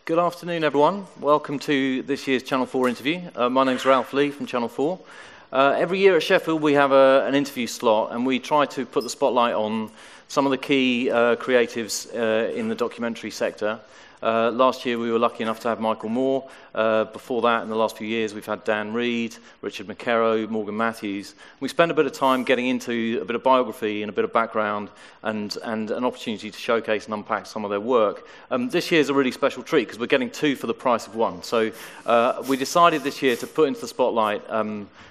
Good afternoon, everyone. Welcome to this year's Channel 4 interview. My name's Ralph Lee from Channel 4. Every year at Sheffield we have an interview slot, and we try to put the spotlight on some of the key creatives in the documentary sector. Last year we were lucky enough to have Michael Moore. Before that, in the last few years, we've had Dan Reed, Richard McKerrow, Morgan Matthews. We spent a bit of time getting into a bit of biography and a bit of background and an opportunity to showcase and unpack some of their work. This year is a really special treat because we're getting two for the price of one. So we decided this year to put into the spotlight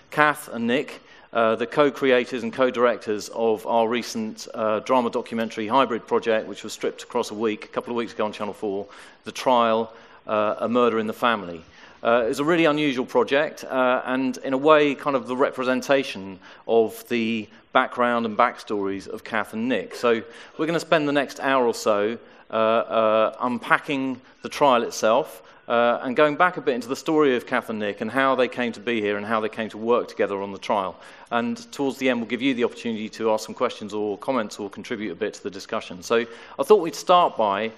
Kath and Nick, the co-creators and co-directors of our recent drama documentary hybrid project, which was stripped across a couple of weeks ago on Channel 4, The Trial, A Murder in the Family. It was a really unusual project, and in a way kind of the representation of the background and backstories of Kath and Nick. So we're going to spend the next hour or so unpacking the trial itself, and going back a bit into the story of Kath and Nick and how they came to be here and how they came to work together on the trial. And towards the end, we'll give you the opportunity to ask some questions or comments or contribute a bit to the discussion. So I thought we'd start by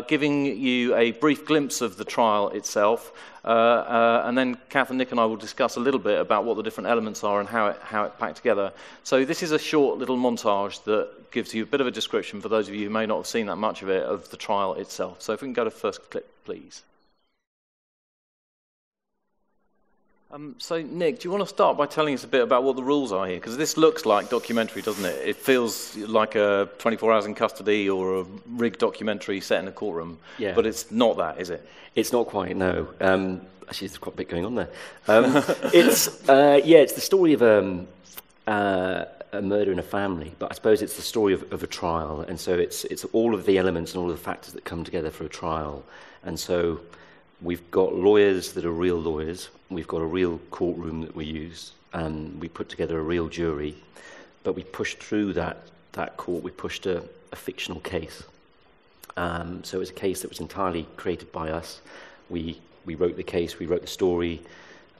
giving you a brief glimpse of the trial itself, and then Kath and Nick and I will discuss a little bit about what the different elements are and how it packed together. So this is a short little montage that gives you a bit of a description, for those of you who may not have seen that much of it, of the trial itself. So if we can go to the first clip, please. So, Nick, do you want to start by telling us a bit about what the rules are here? Because this looks like documentary, doesn't it? It feels like a 24 Hours in Custody or a rigged documentary set in a courtroom. Yeah. But it's not that, is it? It's not quite, no. Actually, there's quite a bit going on there. It's the story of a murder in a family, but I suppose it's the story of a trial. And so it's all of the elements and all of the factors that come together for a trial. And so we've got lawyers that are real lawyers. We've got a real courtroom that we use, and we put together a real jury. But we pushed through that court. We pushed a fictional case. So it was a case that was entirely created by us. We wrote the case, we wrote the story,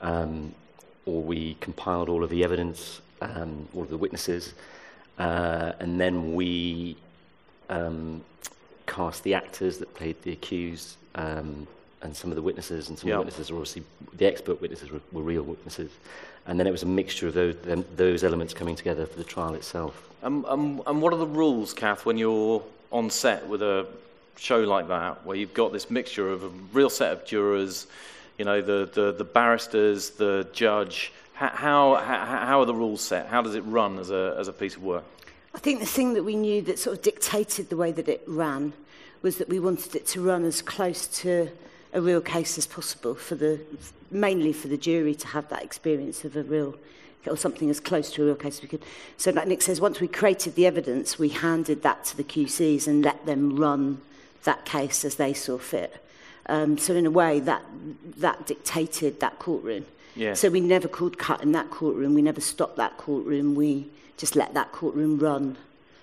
or we compiled all of the evidence, all of the witnesses, and then we cast the actors that played the accused, and some of the witnesses, and some of the witnesses are obviously, the expert witnesses were real witnesses. And then it was a mixture of those elements coming together for the trial itself. And what are the rules, Kath, when you're on set with a show like that, where you've got this mixture of a real set of jurors, you know, the barristers, the judge? How are the rules set? How does it run as a piece of work? I think the thing that we knew that sort of dictated the way that it ran was that we wanted it to run as close to a real case as possible, mainly for the jury to have that experience of a real, or something as close to a real case as we could. So like Nick says, once we created the evidence, we handed that to the QCs and let them run that case as they saw fit. So in a way, that dictated that courtroom. Yeah. So we never called cut in that courtroom, we never stopped that courtroom, we just let that courtroom run.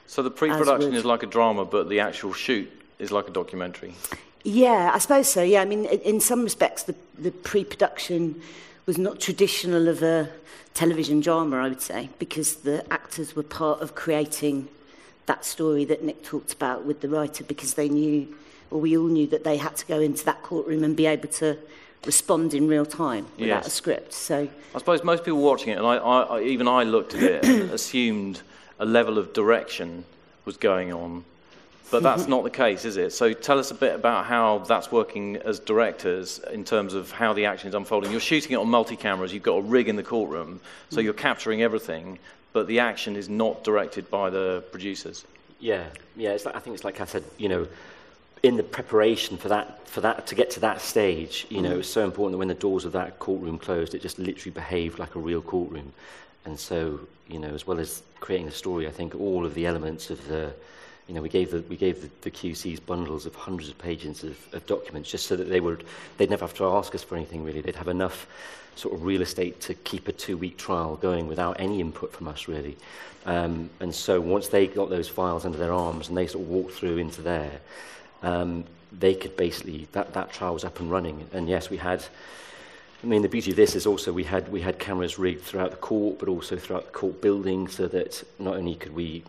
So the pre-production is like a drama, but the actual shoot is like a documentary? Yeah, I suppose so, yeah. I mean, in some respects, the pre-production was not traditional of a television drama, I would say, because the actors were part of creating that story that Nick talked about with the writer, because they knew, or we all knew, that they had to go into that courtroom and be able to respond in real time without a script. So I suppose most people watching it, and I looked at it and assumed a level of direction was going on. But that's not the case, is it? So tell us a bit about how that's working as directors in terms of how the action is unfolding. You're shooting it on multi-cameras, you've got a rig in the courtroom, so you're capturing everything, but the action is not directed by the producers. Yeah. It's like, I think it's like I said, you know, in the preparation for that to get to that stage, you know, it was so important that when the doors of that courtroom closed, it just literally behaved like a real courtroom. And so, you know, as well as creating the story, I think all of the elements of the, you know, we gave the QCs bundles of hundreds of pages of documents, just so that they'd never have to ask us for anything really. They'd have enough sort of real estate to keep a 2-week trial going without any input from us really. And so once they got those files under their arms and they sort of walked through into there, they could basically, that trial was up and running. And yes, we had, I mean, the beauty of this is also we had cameras rigged throughout the court, but also throughout the court building, so that not only could we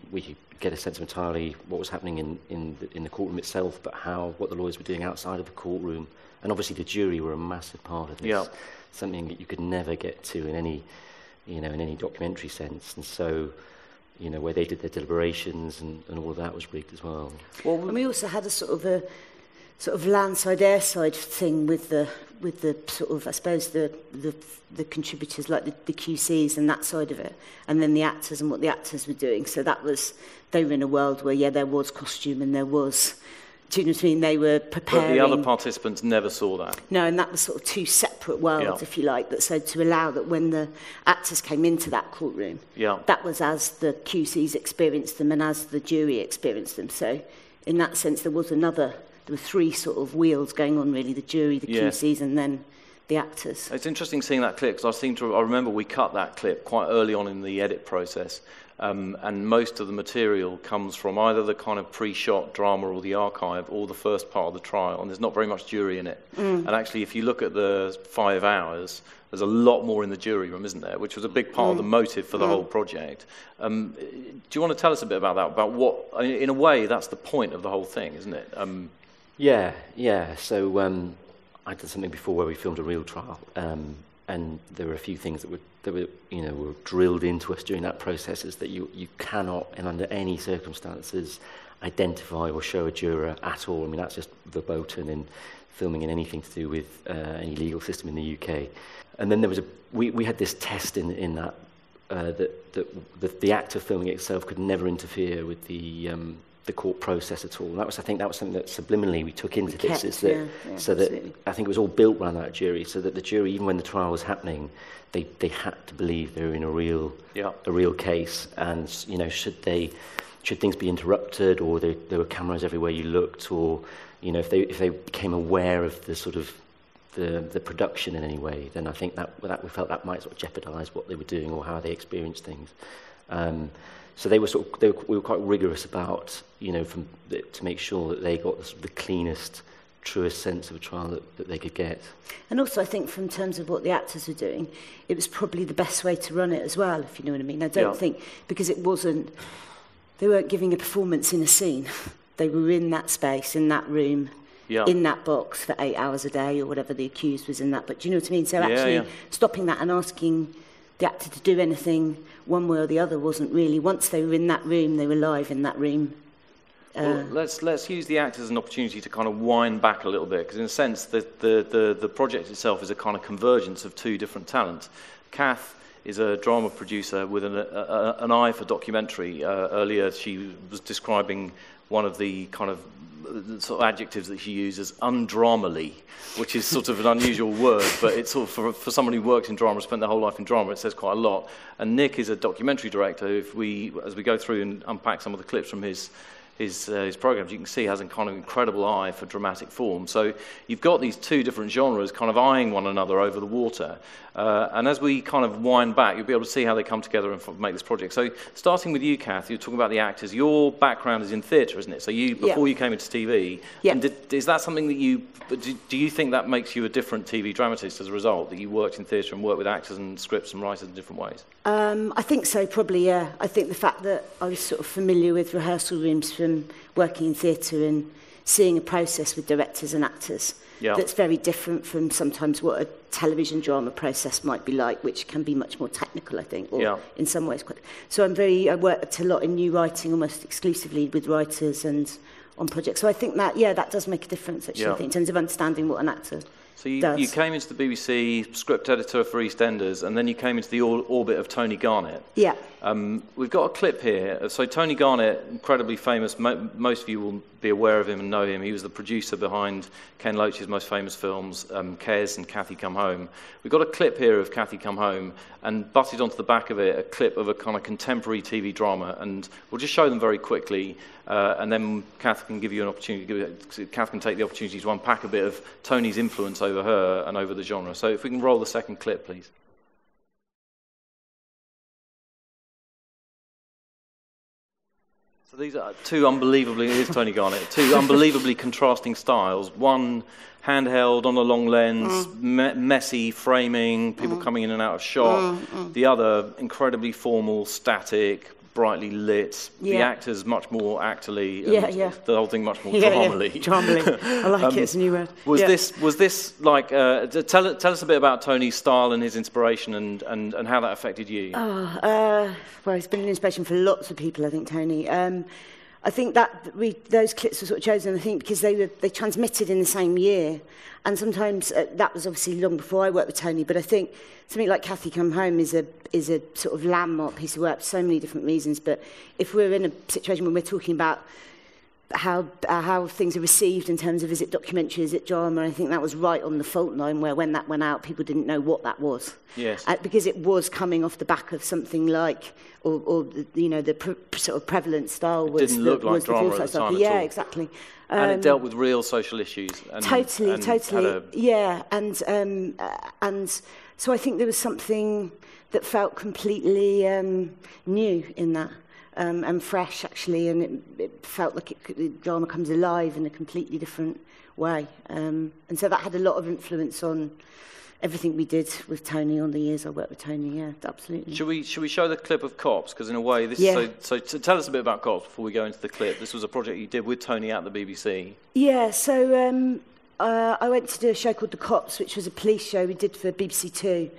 get a sense of entirely what was happening in the courtroom itself, but what the lawyers were doing outside of the courtroom. And obviously the jury were a massive part of this. Yeah. Something that you could never get to in any documentary sense. And so, where they did their deliberations and all of that was rigged as well. And we also had a sort of landside airside thing with the sort of, I suppose, the contributors like the QCs and that side of it, and then the actors and what the actors were doing. So they were in a world where there was costume and there was, do you know what I mean? They were preparing. But the other participants never saw that. No, and that was sort of two separate worlds, if you like. So to allow that when the actors came into that courtroom, that was as the QCs experienced them and as the jury experienced them. So in that sense, there were three sort of wheels going on, really: the jury, the QCs, and then the actors. It's interesting seeing that clip, because I remember we cut that clip quite early on in the edit process, and most of the material comes from either the kind of pre-shot drama or the archive or the first part of the trial, and there's not very much jury in it. And actually, if you look at the 5 hours, there's a lot more in the jury room, isn't there? Which was a big part of the motive for the whole project. Do you want to tell us a bit about that? About what, in a way, that's the point of the whole thing, isn't it? Yeah. So I'd done something before where we filmed a real trial, and there were a few things that were drilled into us during that process, is that you cannot, and under any circumstances, identify or show a juror at all. I mean, that's just verboten in filming in anything to do with any legal system in the UK. And then there was we had this test in that the act of filming itself could never interfere with the court process at all. And I think that was something that subliminally we took into this, that I think it was all built around that jury, so that the jury, even when the trial was happening, they had to believe they were in a real case, and should things be interrupted, or there were cameras everywhere you looked, or if they became aware of the sort of the production in any way, then I think that we felt that might sort of jeopardise what they were doing or how they experienced things. So we were quite rigorous about, to make sure that they got the cleanest, truest sense of a trial that they could get. And also, I think, from terms of what the actors were doing, it was probably the best way to run it as well, if you know what I mean. I don't think, because they weren't giving a performance in a scene. They were in that space, in that room, in that box for 8 hours a day, or whatever the accused was in that. But do you know what I mean? So actually stopping that and asking the actor to do anything one way or the other wasn't really. Once they were in that room, they were live in that room. Well, let's use the act as an opportunity to kind of wind back a little bit, because in a sense the project itself is a kind of convergence of two different talents. Kath is a drama producer with an eye for documentary. Earlier she was describing one of the kind of sort of adjectives that she uses, undramally, which is sort of an unusual word, but it's sort of for someone who works in drama, spent their whole life in drama, it says quite a lot. And Nick is a documentary director. As we go through and unpack some of the clips from his programs, you can see he has a kind of incredible eye for dramatic form. So you've got these two different genres kind of eyeing one another over the water. And as we kind of wind back, you'll be able to see how they come together and make this project. So starting with you, Kath, you're talking about the actors. Your background is in theatre, isn't it? So before you came into TV, and is that something that do you think that makes you a different TV dramatist as a result, that you worked in theatre and worked with actors and scripts and writers in different ways? I think so, probably, yeah. I think the fact that I was sort of familiar with rehearsal rooms from working in theatre and seeing a process with directors and actors that's very different from sometimes what a television drama process might be like, which can be much more technical, I think, or in some ways quite. So I worked a lot in new writing, almost exclusively with writers and on projects. So I think that does make a difference, actually, I think, in terms of understanding what an actor So you came into the BBC, script editor for EastEnders, and then you came into the orbit of Tony Garnett. Yeah. We've got a clip here. So Tony Garnett, incredibly famous. Most of you will be aware of him and know him. He was the producer behind Ken Loach's most famous films, Kes and Cathy Come Home. We've got a clip here of Cathy Come Home, and butted onto the back of it, a clip of a kind of contemporary TV drama. And we'll just show them very quickly, and then Kath can give you an opportunity. Kath can take the opportunity to unpack a bit of Tony's influence over her and over the genre. So if we can roll the second clip, please. So these are two unbelievably contrasting styles. One handheld on a long lens, messy framing, people coming in and out of shot. The other incredibly formal, static, brightly lit. The Yeah. actors much more actly. And Yeah. the whole thing much more Yeah, dramally. Dramally. I like it, it's a new word. Was Yeah. this like tell us a bit about Tony's style and his inspiration and how that affected you? Well, he's been an inspiration for lots of people, I think, Tony. I think that those clips were sort of chosen, I think, because they transmitted in the same year. And sometimes that was obviously long before I worked with Tony, but I think something like Kathy Come Home is a sort of landmark piece of work for so many different reasons. But if we're in a situation when we're talking about how things are received in terms of is it documentary, is it drama, I think that was right on the fault line where when that went out, people didn't know what that was. Yes. Because it was coming off the back of something like, or the sort of prevalent style was. It didn't look like drama at the time at yeah, all. exactly. And it dealt with real social issues. Totally. Had Yeah, and so I think there was something that felt completely new in that. And fresh, actually, and it felt like the drama comes alive in a completely different way. And so that had a lot of influence on everything we did with Tony on the years I worked with Tony, yeah, absolutely. Should we show the clip of Cops? Because in a way, this Yeah. so tell us a bit about Cops before we go into the clip. This was a project you did with Tony at the BBC. Yeah, so I went to do a show called The Cops, which was a police show we did for BBC Two.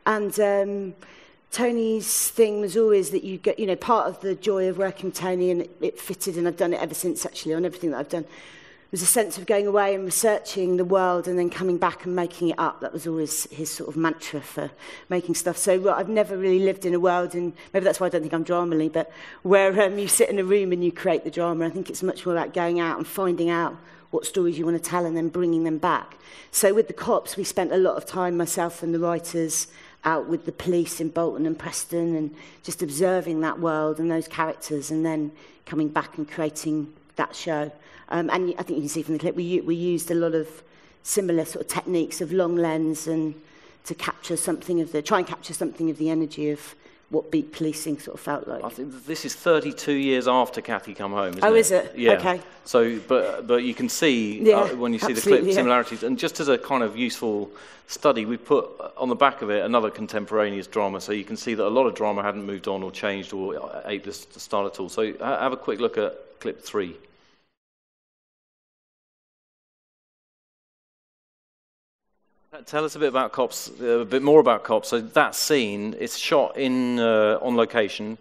And Tony's thing was always that you get, part of the joy of working with Tony, and it fitted, and I've done it ever since, actually, on everything that I've done, was a sense of going away and researching the world and then coming back and making it up. That was always his sort of mantra for making stuff. So I've never really lived in a world, and maybe that's why I don't think I'm dramally, but where you sit in a room and you create the drama. I think it's much more about going out and finding out what stories you want to tell and then bringing them back. So with The Cops, we spent a lot of time, myself and the writers, out with the police in Bolton and Preston and just observing that world and those characters and then coming back and creating that show. And I think you can see from the clip, we used a lot of similar sort of techniques of long lens and to try and capture something of the energy of what beat policing sort of felt like. I think this is 32 years after Kathy Come Home, isn't it? Is it? Yeah. Okay. So, but you can see when you see the clip similarities, and just as a kind of useful study, we put on the back of it another contemporaneous drama, so you can see that a lot of drama hadn't moved on or changed or aped the style at all. So have a quick look at clip 3. Tell us a bit about Cops, a bit more about Cops. So that scene, it's shot on location,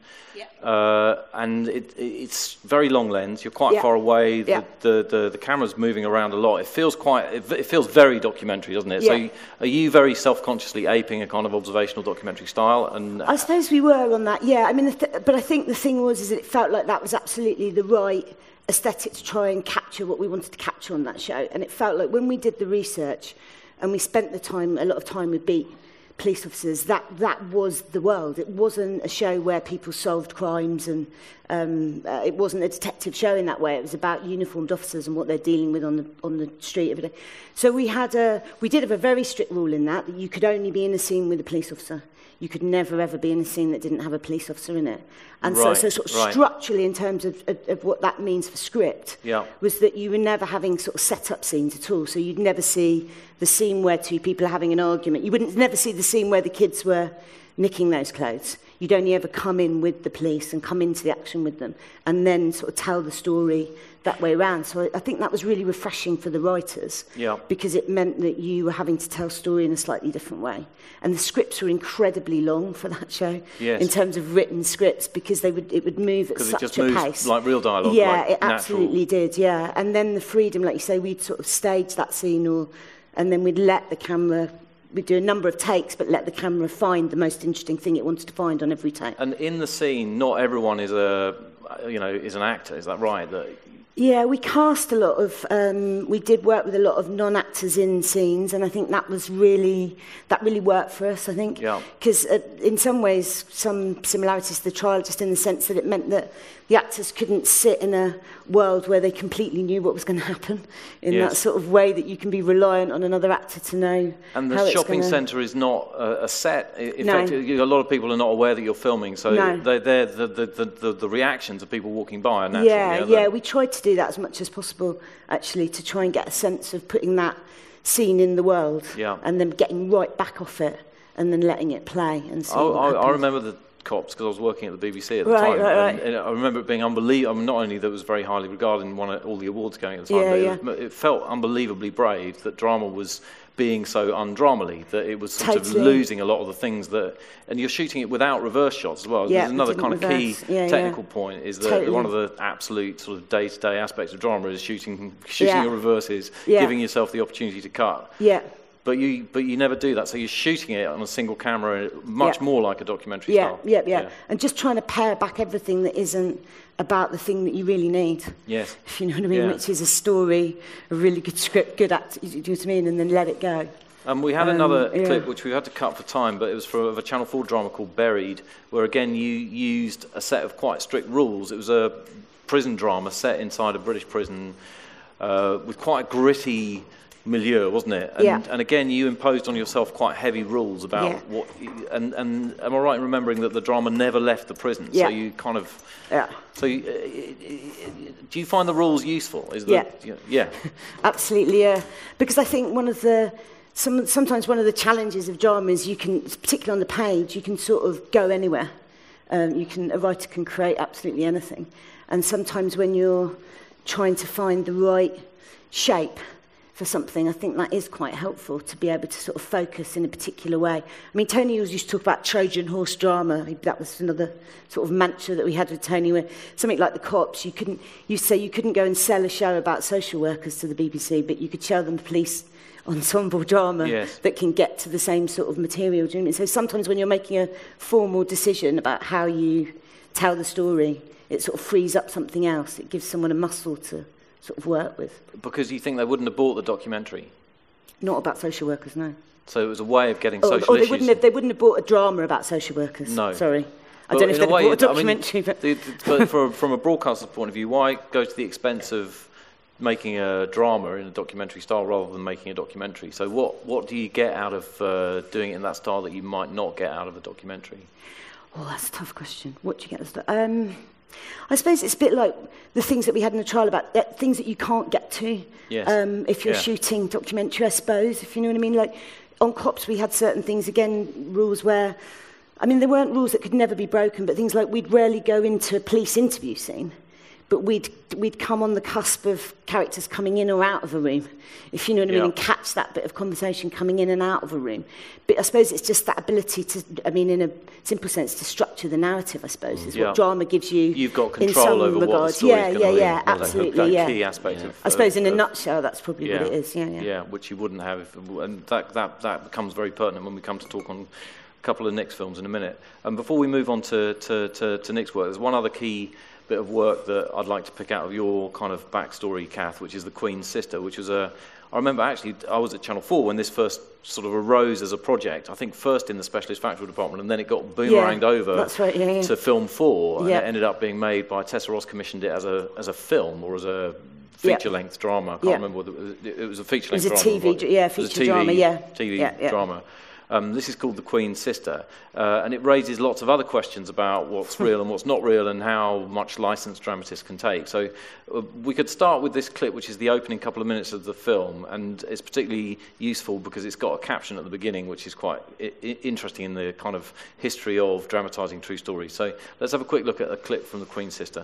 and it's very long lens. You're quite far away. The camera's moving around a lot. It feels very documentary, doesn't it? Yeah. So are you very self-consciously aping a kind of observational documentary style? And I suppose we were on that. Yeah, I mean, but I think the thing was that it felt like that was absolutely the right aesthetic to try and capture what we wanted to capture on that show. And it felt like when we did the research. And we spent a lot of time with beat police officers. That was the world. It wasn't a show where people solved crimes, and it wasn't a detective show in that way. It was about uniformed officers and what they're dealing with on the street every day. So we did have a very strict rule in that you could only be in a scene with a police officer. You could never, ever be in a scene that didn't have a police officer in it. And so sort of structurally, in terms of what that means for script, was that you were never having sort of set-up scenes at all. So you'd never see the scene where two people are having an argument. You wouldn't never see the scene where the kids were nicking those clothes. You'd only ever come in with the police and come into the action with them and then sort of tell the story that way around. So I think that was really refreshing for the writers because it meant that you were having to tell a story in a slightly different way. And the scripts were incredibly long for that show in terms of written scripts because it would move at such a pace. Like real dialogue. Yeah, like it absolutely did, yeah. And then the freedom, like you say, we'd sort of stage that scene and then we'd let the camera... We'd do a number of takes, but let the camera find the most interesting thing it wanted to find on every take. And in the scene, not everyone is an actor. Is that right? Yeah, we cast a lot of... we did work with a lot of non-actors in scenes, and I think that really worked for us, I think. Yeah. Because in some ways, some similarities to the trial, just in the sense that it meant that the actors couldn't sit in a world where they completely knew what was going to happen in that sort of way that you can be reliant on another actor to know. And the shopping centre is not a set. In fact, a lot of people are not aware that you're filming, so the reactions of people walking by are natural. Yeah, we tried to do that as much as possible, actually, to try and get a sense of putting that scene in the world and then getting right back off it and then letting it play and see what happens. I remember Cops because I was working at the BBC at the time. And I remember it being unbelievable. I mean, not only that it was very highly regarded and won all the awards going at the time, but it felt unbelievably brave that drama was being so undramally, that it was sort of losing a lot of the things that... And you're shooting it without reverse shots as well. There's another kind of key technical point is that one of the absolute sort of day-to-day aspects of drama is shooting your reverses, giving yourself the opportunity to cut. But you never do that, so you're shooting it on a single camera, much more like a documentary style. And just trying to pare back everything that isn't about the thing that you really need. Yes. If you know what I mean, which is a story, a really good script, good act, you know what I mean, and then let it go. We had another clip which we had to cut for time, but it was of a Channel 4 drama called Buried, where again you used a set of quite strict rules. It was a prison drama set inside a British prison with quite a gritty milieu, wasn't it? And again, you imposed on yourself quite heavy rules about what. And am I right in remembering that the drama never left the prison? So you kind of. So do you find the rules useful? Absolutely, because I think one of the sometimes one of the challenges of drama is you can, particularly on the page, you can sort of go anywhere. A writer can create absolutely anything, and sometimes when you're trying to find the right shape for something, I think that is quite helpful to be able to sort of focus in a particular way. I mean, Tony always used to talk about Trojan horse drama. That was another sort of mantra that we had with Tony, where something like The Cops, you couldn't go and sell a show about social workers to the BBC, but you could show them police ensemble drama that can get to the same sort of material. Do you know what I mean? So sometimes when you're making a formal decision about how you tell the story, it sort of frees up something else. It gives someone a muscle to sort of work with. Because you think they wouldn't have bought the documentary? Not about social workers, no. So it was a way of getting social issues. They wouldn't have bought a drama about social workers. No. Sorry. I don't know if they'd bought a documentary. But from a broadcaster's point of view, why go to the expense of making a drama in a documentary style rather than making a documentary? So what do you get out of doing it in that style that you might not get out of a documentary? Oh, that's a tough question. What do you get out of I suppose it's a bit like the things that we had in the trial about things that you can't get to if you're shooting documentary, I suppose, if you know what I mean. Like on Cops, we had certain things, again, rules where, I mean, there weren't rules that could never be broken, but things like we'd rarely go into a police interview scene, but we'd come on the cusp of characters coming in or out of a room, if you know what I mean, and catch that bit of conversation coming in and out of a room. But I suppose it's just that ability to, I mean, in a simple sense, to structure the narrative, I suppose, is what drama gives you. You've got control over what the story's going to be. Absolutely, that key aspect of... I suppose in a nutshell, that's probably what it is, Yeah, which you wouldn't have, and that becomes very pertinent when we come to talk on a couple of Nick's films in a minute. And before we move on to Nick's work, there's one other key bit of work that I'd like to pick out of your kind of backstory, Kath, which is The Queen's Sister, which was I remember actually I was at Channel 4 when this first sort of arose as a project, I think first in the specialist factual department, and then it got boomeranged over to Film 4, and it ended up being made by Tessa Ross, commissioned it as a film or as a feature-length drama. I can't remember whether it was a feature-length drama. It was a feature drama, TV drama. This is called The Queen's Sister, and it raises lots of other questions about what's real and what's not real and how much license dramatists can take. So we could start with this clip, which is the opening couple of minutes of the film, and it's particularly useful because it's got a caption at the beginning, which is quite interesting in the kind of history of dramatising true stories. So let's have a quick look at a clip from The Queen's Sister.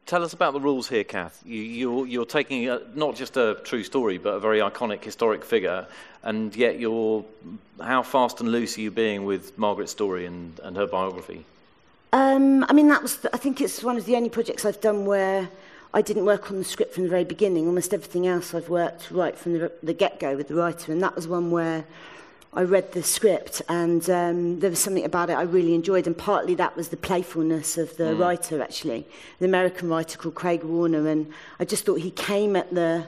Tell us about the rules here, Kath. You're taking not just a true story, but a very iconic historic figure, and yet how fast and loose are you being with Margaret's story and her biography? I mean, I think it's one of the only projects I've done where I didn't work on the script from the very beginning. Almost everything else I've worked right from the get-go with the writer, and that was one where I read the script and there was something about it I really enjoyed, and partly that was the playfulness of the writer, actually, the American writer called Craig Warner, and I just thought he came at the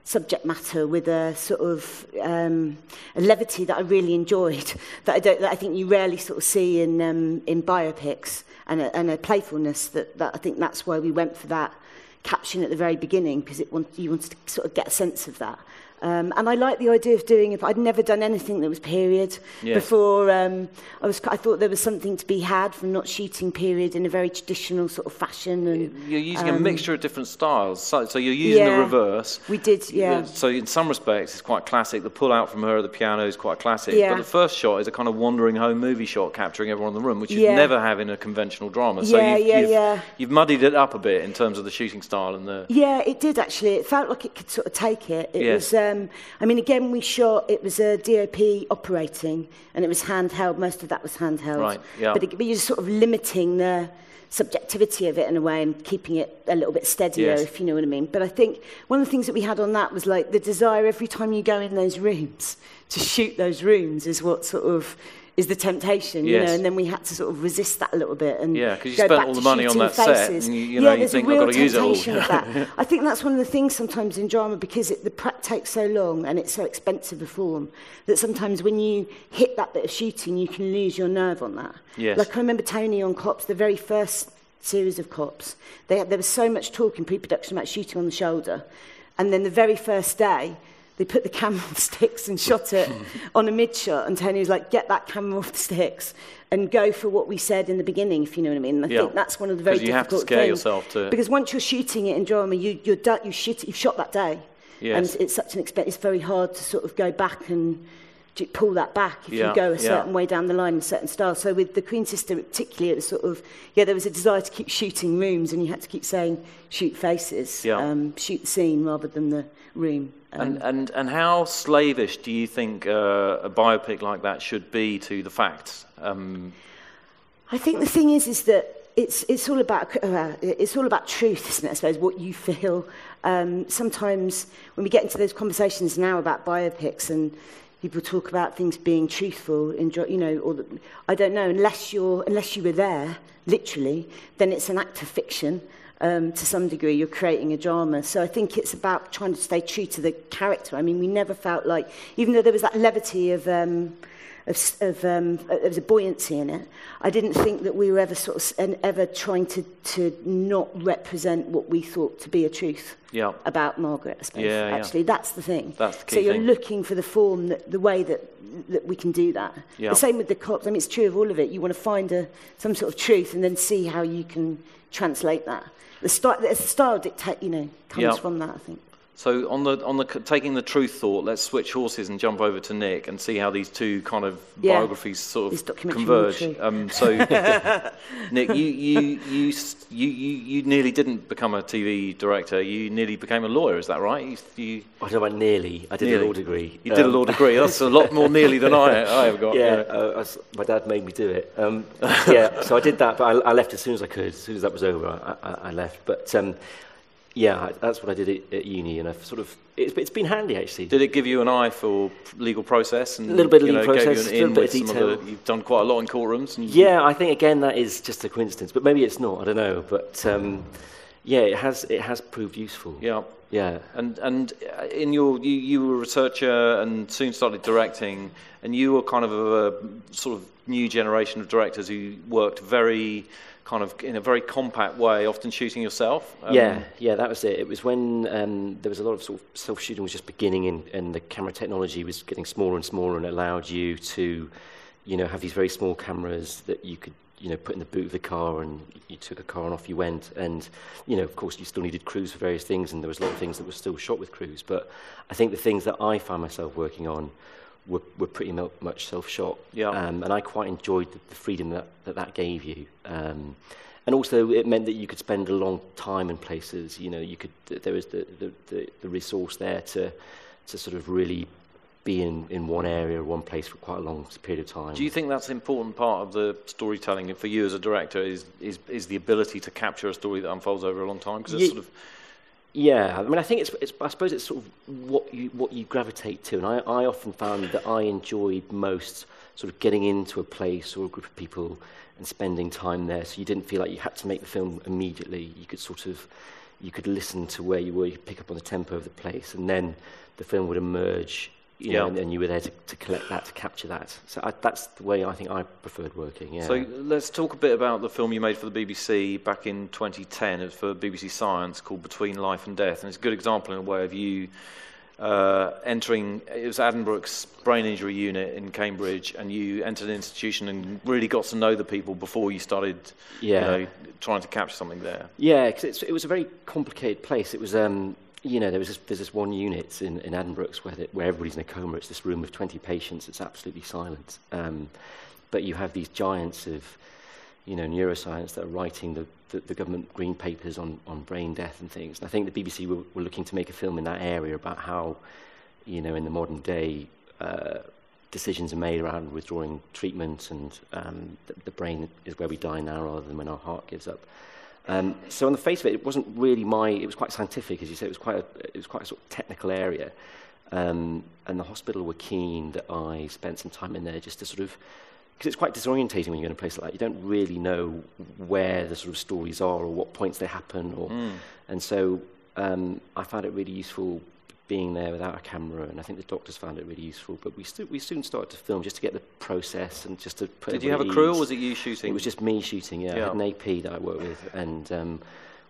subject matter with a sort of a levity that I really enjoyed, that I think you rarely sort of see in biopics, and a playfulness that I think that's why we went for that caption at the very beginning, because you wanted to sort of get a sense of that. And I like the idea of doing it. I'd never done anything that was period before. I thought there was something to be had from not shooting period in a very traditional sort of fashion. And you're using a mixture of different styles. So you're using the reverse. We did, yeah. So in some respects, it's quite classic. The pull out from her at the piano is quite classic. Yeah. But the first shot is a kind of wandering home movie shot, capturing everyone in the room, which you'd never have in a conventional drama. So you've muddied it up a bit in terms of the shooting style and the. Yeah, it did actually. It felt like it could sort of take it. It was. I mean, again, we shot. It was a DOP operating, and it was handheld. Most of that was handheld. Right. Yeah. But you're sort of limiting the subjectivity of it in a way and keeping it a little bit steadier, if you know what I mean. But I think one of the things that we had on that was like the desire every time you go in those rooms to shoot those rooms is what sort of is the temptation, you know, and then we had to sort of resist that a little bit and because you spent all the money on that faces. Set and you think I've got to use it all. Of that. I think that's one of the things sometimes in drama, because the prep takes so long and it's so expensive a form, that sometimes when you hit that bit of shooting you can lose your nerve on that. Like I remember Tony on Cops, the very first series of Cops, there was so much talk in pre-production about shooting on the shoulder, and then the very first day they put the camera on the sticks and shot it on a mid-shot, and Tony was like, get that camera off the sticks and go for what we said in the beginning, if you know what I mean. And I think that's one of the very difficult things. You have to scare yourself to... Because once you're shooting it in drama, you're done, you've shot that day. And it's such an expense. It's very hard to sort of go back and pull that back if you go a certain way down the line in a certain style. So with the Queen Sister particularly, it was sort of, there was a desire to keep shooting rooms, and you had to keep saying, shoot faces, shoot the scene rather than the room. And how slavish do you think a biopic like that should be to the facts? I think the thing is that it's all about truth, isn't it? I suppose what you feel. Sometimes when we get into those conversations now about biopics and people talk about things being truthful, I don't know, unless you were there, literally, then it's an act of fiction. To some degree, you're creating a drama. So I think it's about trying to stay true to the character. I mean, we never felt like, even though there was that levity there was a buoyancy in it, I didn't think that we were ever trying to not represent what we thought to be a truth about Margaret, I suppose. Actually, that's the thing. That's the key thing. So you're looking for the form, the way that we can do that. The same with the Cops. I mean, it's true of all of it. You want to find some sort of truth and then see how you can translate that. The style dictate, comes from that, I think. So on the taking the truth thought, let's switch horses and jump over to Nick and see how these two kind of biographies sort of converge. So Nick, you nearly didn't become a TV director. You nearly became a lawyer. Is that right? I don't know about nearly. I did a law degree. You did a law degree. That's a lot more nearly than I have got. My dad made me do it. So I did that, but I left as soon as I could. As soon as that was over, I left. But that's what I did at uni, and I've it's been handy actually. Did it give you an eye for legal process and a little bit of legal process, gave you an a little bit of detail? You've done quite a lot in courtrooms. I think again that is just a coincidence, but maybe it's not. I don't know, but it has proved useful. Yeah. And in you were a researcher and soon started directing, and you were kind of a sort of new generation of directors who worked very kind of in a very compact way, often shooting yourself. That was it. It was when there was a lot of sort of self-shooting was just beginning, and the camera technology was getting smaller and smaller, and it allowed you to, have these very small cameras that you could, put in the boot of the car, and you took a car and off you went. And, of course, you still needed crews for various things, and there was a lot of things that were still shot with crews. But I think the things that I found myself working on were pretty much self-shot. And I quite enjoyed the freedom that gave you. And also it meant that you could spend a long time in places. There was the resource there to sort of really be in one area or one place for quite a long period of time. Do you think that's an important part of the storytelling for you as a director is the ability to capture a story that unfolds over a long time? Because it's sort of... Yeah, I mean, I think I suppose it's sort of what you gravitate to, and I often found that I enjoyed most sort of getting into a place or a group of people and spending time there, so you didn't feel like you had to make the film immediately. You could listen to where you were, you could pick up on the tempo of the place, and then the film would emerge. And you were there to collect that, to capture that. So that's the way I think I preferred working, So let's talk a bit about the film you made for the BBC back in 2010. It was for BBC Science, called Between Life and Death. And it's a good example in a way of you entering, it was Addenbrook's brain injury unit in Cambridge, and you entered an institution and really got to know the people before you started trying to capture something there. Yeah, because it was a very complicated place. It was, there's this one unit in Addenbrook's where everybody's in a coma. It's this room with 20 patients. It's absolutely silent. But you have these giants of, neuroscience that are writing the government green papers on brain death and things. And I think the BBC were looking to make a film in that area about how, in the modern day, decisions are made around withdrawing treatment, and the brain is where we die now rather than when our heart gives up. So on the face of it, it wasn't really it was quite scientific, as you said. It was quite a sort of technical area. And the hospital were keen that I spent some time in there just to sort of, because it's quite disorientating when you're in a place like that. You don't really know where the sort of stories are or what points they happen. And so I found it really useful being there without a camera, and I think the doctors found it really useful. But we soon started to film just to get the process and just to put. Did you have a crew, or was it you shooting? It was just me shooting. Yeah. I had an AP that I worked with, and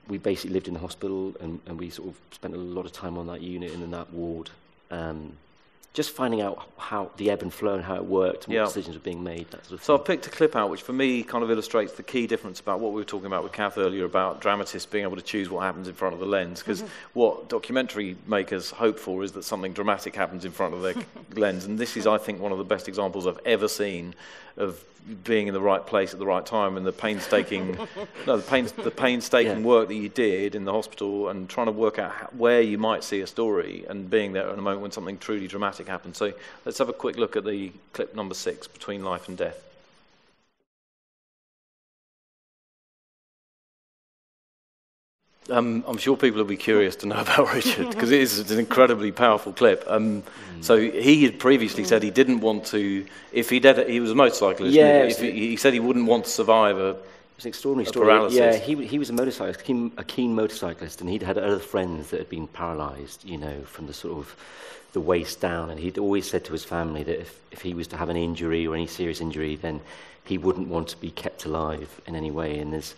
we basically lived in the hospital, and we sort of spent a lot of time on that unit and in that ward. Just finding out how the ebb and flow and how it worked and what decisions were being made, that sort of thing. So I picked a clip out which for me kind of illustrates the key difference about what we were talking about with Kath earlier about dramatists being able to choose what happens in front of the lens, because what documentary makers hope for is that something dramatic happens in front of their lens, and this is, I think, one of the best examples I've ever seen of being in the right place at the right time, and the painstaking work that you did in the hospital and trying to work out where you might see a story and being there at a moment when something truly dramatic happens. So let's have a quick look at the clip number 6, Between Life and Death. I'm sure people will be curious to know about Richard, because it's an incredibly powerful clip. So he had previously said he didn't want to, he was a motorcyclist, he said he wouldn't want to survive it's an extraordinary story. Paralysis. Yeah, he was a keen motorcyclist, and he'd had other friends that had been paralysed, from the sort of the waist down, and he'd always said to his family that if he was to have an injury or any serious injury, then he wouldn't want to be kept alive in any way. And there's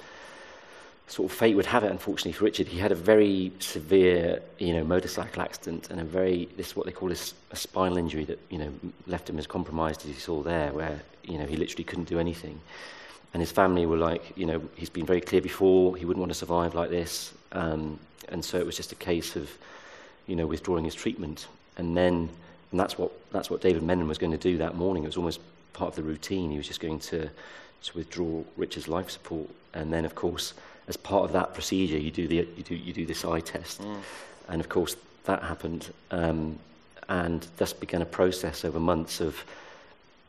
sort of fate would have it, unfortunately, for Richard. He had a very severe, motorcycle accident, and this is what they call a spinal injury that, left him as compromised as you saw there, where, he literally couldn't do anything. And his family were like, he's been very clear before, he wouldn't want to survive like this. And so it was just a case of, withdrawing his treatment. And that's what David Menon was going to do that morning. It was almost part of the routine. He was just going to withdraw Richard's life support. And then, of course, as part of that procedure, you do this eye test. And of course, that happened. And thus began a process over months of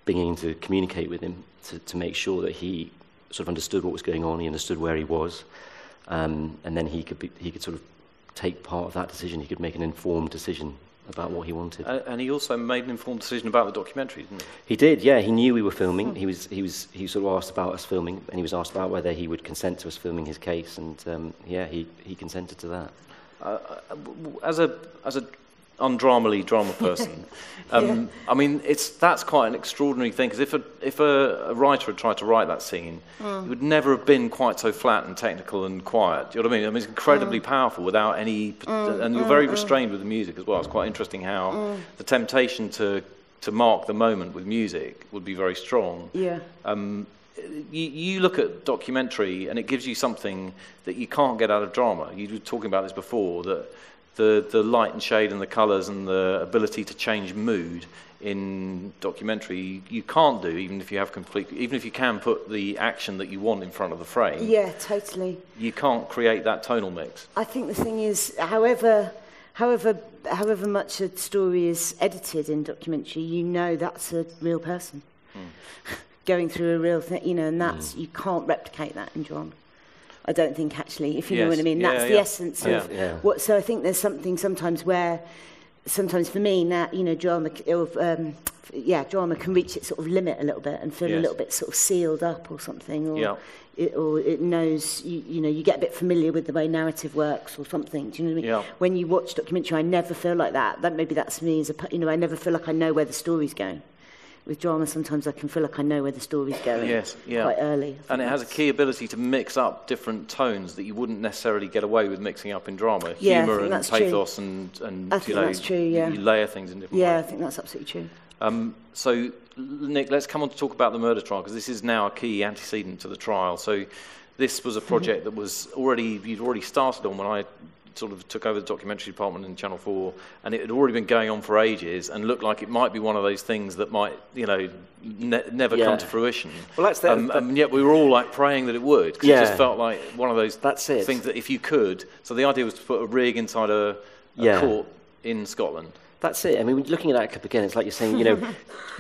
beginning to communicate with him to make sure that he sort of understood what was going on, he understood where he was, and then he could sort of take part of that decision. He could make an informed decision about what he wanted. And he also made an informed decision about the documentary, didn't he? He did, yeah. He knew we were filming. He sort of asked about us filming, and he was asked about whether he would consent to us filming his case, and he consented to that. As a undramally drama person, I mean, that's quite an extraordinary thing, because if a writer had tried to write that scene, it would never have been quite so flat and technical and quiet. Do you know what I mean? I mean, it's incredibly powerful without any, and you're very restrained with the music as well. It's quite interesting how the temptation to mark the moment with music would be very strong. Yeah. You look at documentary, and it gives you something that you can't get out of drama. You were talking about this before, that the light and shade and the colours and the ability to change mood in documentary you can't do, even if you can put the action that you want in front of the frame. Yeah, totally. You can't create that tonal mix. I think the thing is, however much a story is edited in documentary, that's a real person going through a real thing, and that's you can't replicate that in drama. I don't think, actually, if you know what I mean. That's the essence of what. So I think there's something sometimes for me now, drama can reach its sort of limit a little bit and feel a little bit sort of sealed up or something, or it knows, you get a bit familiar with the way narrative works or something. Do you know what I mean? Yeah. When you watch documentary, I never feel like that. Maybe that's me as I never feel like I know where the story's going. with drama, sometimes I can feel like I know where the story's going quite early. And it has a key ability to mix up different tones that you wouldn't necessarily get away with mixing up in drama. Humour and pathos and I think that's true, yeah. You layer things in different ways. Yeah, I think that's absolutely true. So, Nick, let's come on to talk about the murder trial, because this is now a key antecedent to the trial. So this was a project that was you'd already started on when I sort of took over the documentary department in Channel 4, and it had already been going on for ages and looked like it might be one of those things that might, never come to fruition. Well, that's and yet we were all like praying that it would, because it just felt like one of those things that if you could. So the idea was to put a rig inside a court in Scotland. That's it. I mean, looking at that clip again, it's like you're saying,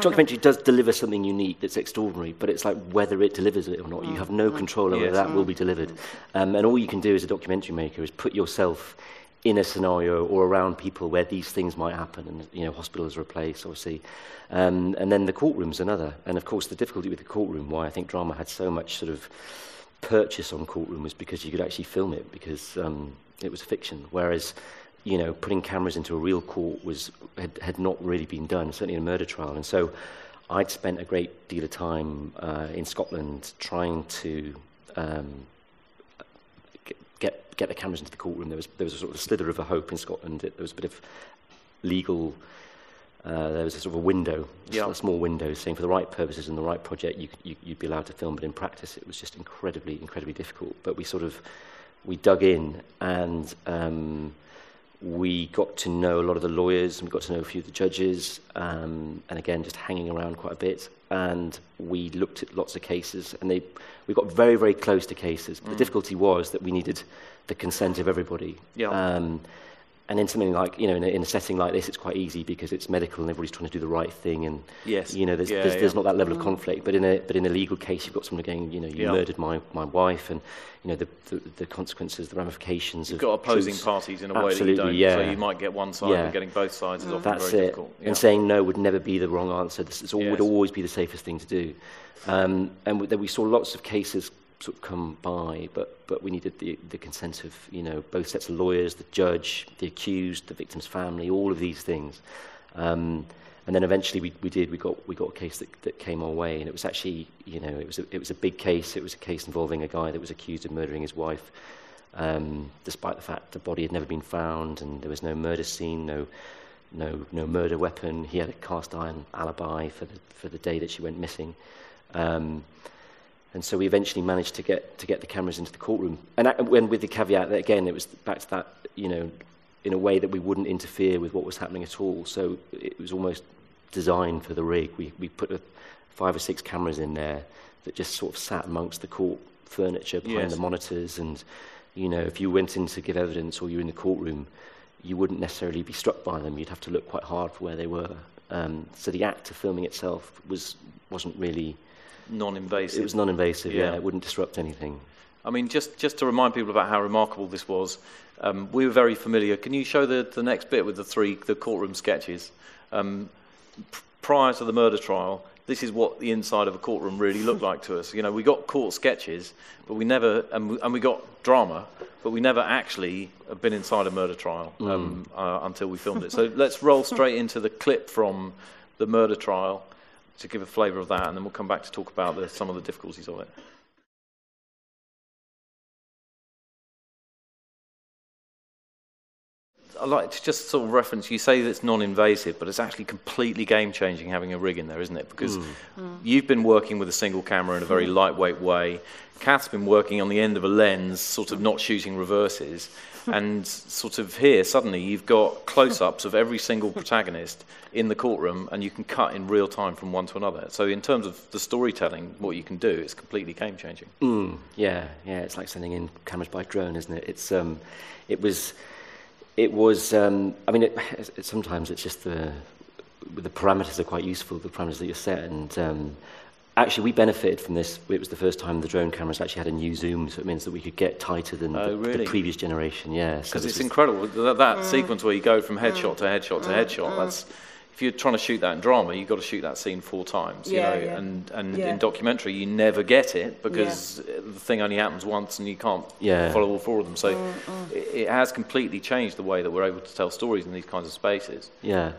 documentary does deliver something unique that's extraordinary, but it's like whether it delivers it or not. You have no control over that will be delivered. And all you can do as a documentary maker is put yourself in a scenario or around people where these things might happen. And, hospitals are a place, obviously. And then the courtroom's another. And, of course, the difficulty with the courtroom, why I think drama had so much sort of purchase on courtroom, was because you could actually film it, because it was fiction. Whereas putting cameras into a real court had not really been done, certainly in a murder trial. And so I'd spent a great deal of time in Scotland trying to get the cameras into the courtroom. There was a sort of slither of a hope in Scotland. There was a bit of legal. There was a sort of a window, a small window, saying for the right purposes and the right project, you'd be allowed to film. But in practice, it was just incredibly, incredibly difficult. But we dug in, and we got to know a lot of the lawyers, and we got to know a few of the judges, and again, just hanging around quite a bit. And we looked at lots of cases, and we got very, very close to cases. But the difficulty was that we needed the consent of everybody. And in something like, in a setting like this, it's quite easy because it's medical and everybody's trying to do the right thing, and there's not that level of conflict. But in a legal case, you've got someone going, you murdered my wife, and the consequences, the ramifications. You've got opposing parties in a way that you don't. So you might get one side, but getting both sides is often very difficult. And saying no would never be the wrong answer. Would always be the safest thing to do. And we saw lots of cases sort of come by, but we needed the consent of both sets of lawyers, the judge, the accused, the victim's family, all of these things. And then eventually we got a case that came our way, and it was actually it was a big case. It was a case involving a guy that was accused of murdering his wife, despite the fact the body had never been found and there was no murder scene, no murder weapon. He had a cast iron alibi for the day that she went missing. And so we eventually managed to get the cameras into the courtroom, and with the caveat that again it was back to that in a way that we wouldn't interfere with what was happening at all. So it was almost designed for the rig. We put 5 or 6 cameras in there that just sort of sat amongst the court furniture behind the monitors, and if you went in to give evidence or you were in the courtroom, you wouldn't necessarily be struck by them. You'd have to look quite hard for where they were. So the act of filming itself wasn't really non-invasive. It was non-invasive, it wouldn't disrupt anything. I mean, just to remind people about how remarkable this was, we were very familiar. Can you show the next bit with the courtroom sketches? Prior to the murder trial, this is what the inside of a courtroom really looked like to us. We got court sketches, but we never, and we got drama, but we never actually have been inside a murder trial until we filmed it. So let's roll straight into the clip from the murder trial to give a flavour of that, and then we'll come back to talk about some of the difficulties of it. I'd like to just sort of reference, you say that it's non-invasive, but it's actually completely game-changing having a rig in there, isn't it? Because you've been working with a single camera in a very lightweight way. Kath's been working on the end of a lens, sort of not shooting reverses. And sort of here, suddenly, you've got close-ups of every single protagonist in the courtroom, and you can cut in real time from one to another. So in terms of the storytelling, what you can do, it's completely game-changing. Yeah, it's like sending in cameras by drone, isn't it? It was. I mean, sometimes it's just the parameters are quite useful. The parameters that you set, and actually, we benefited from this. It was the first time the drone cameras actually had a new zoom, so it means that we could get tighter than the previous generation. Yeah, because it's incredible that sequence where you go from headshot to headshot to headshot. That's if you're trying to shoot that in drama, you've got to shoot that scene 4 times. And in documentary, you never get it because the thing only happens once, and you can't follow all 4 of them. So it has completely changed the way that we're able to tell stories in these kinds of spaces. Yeah.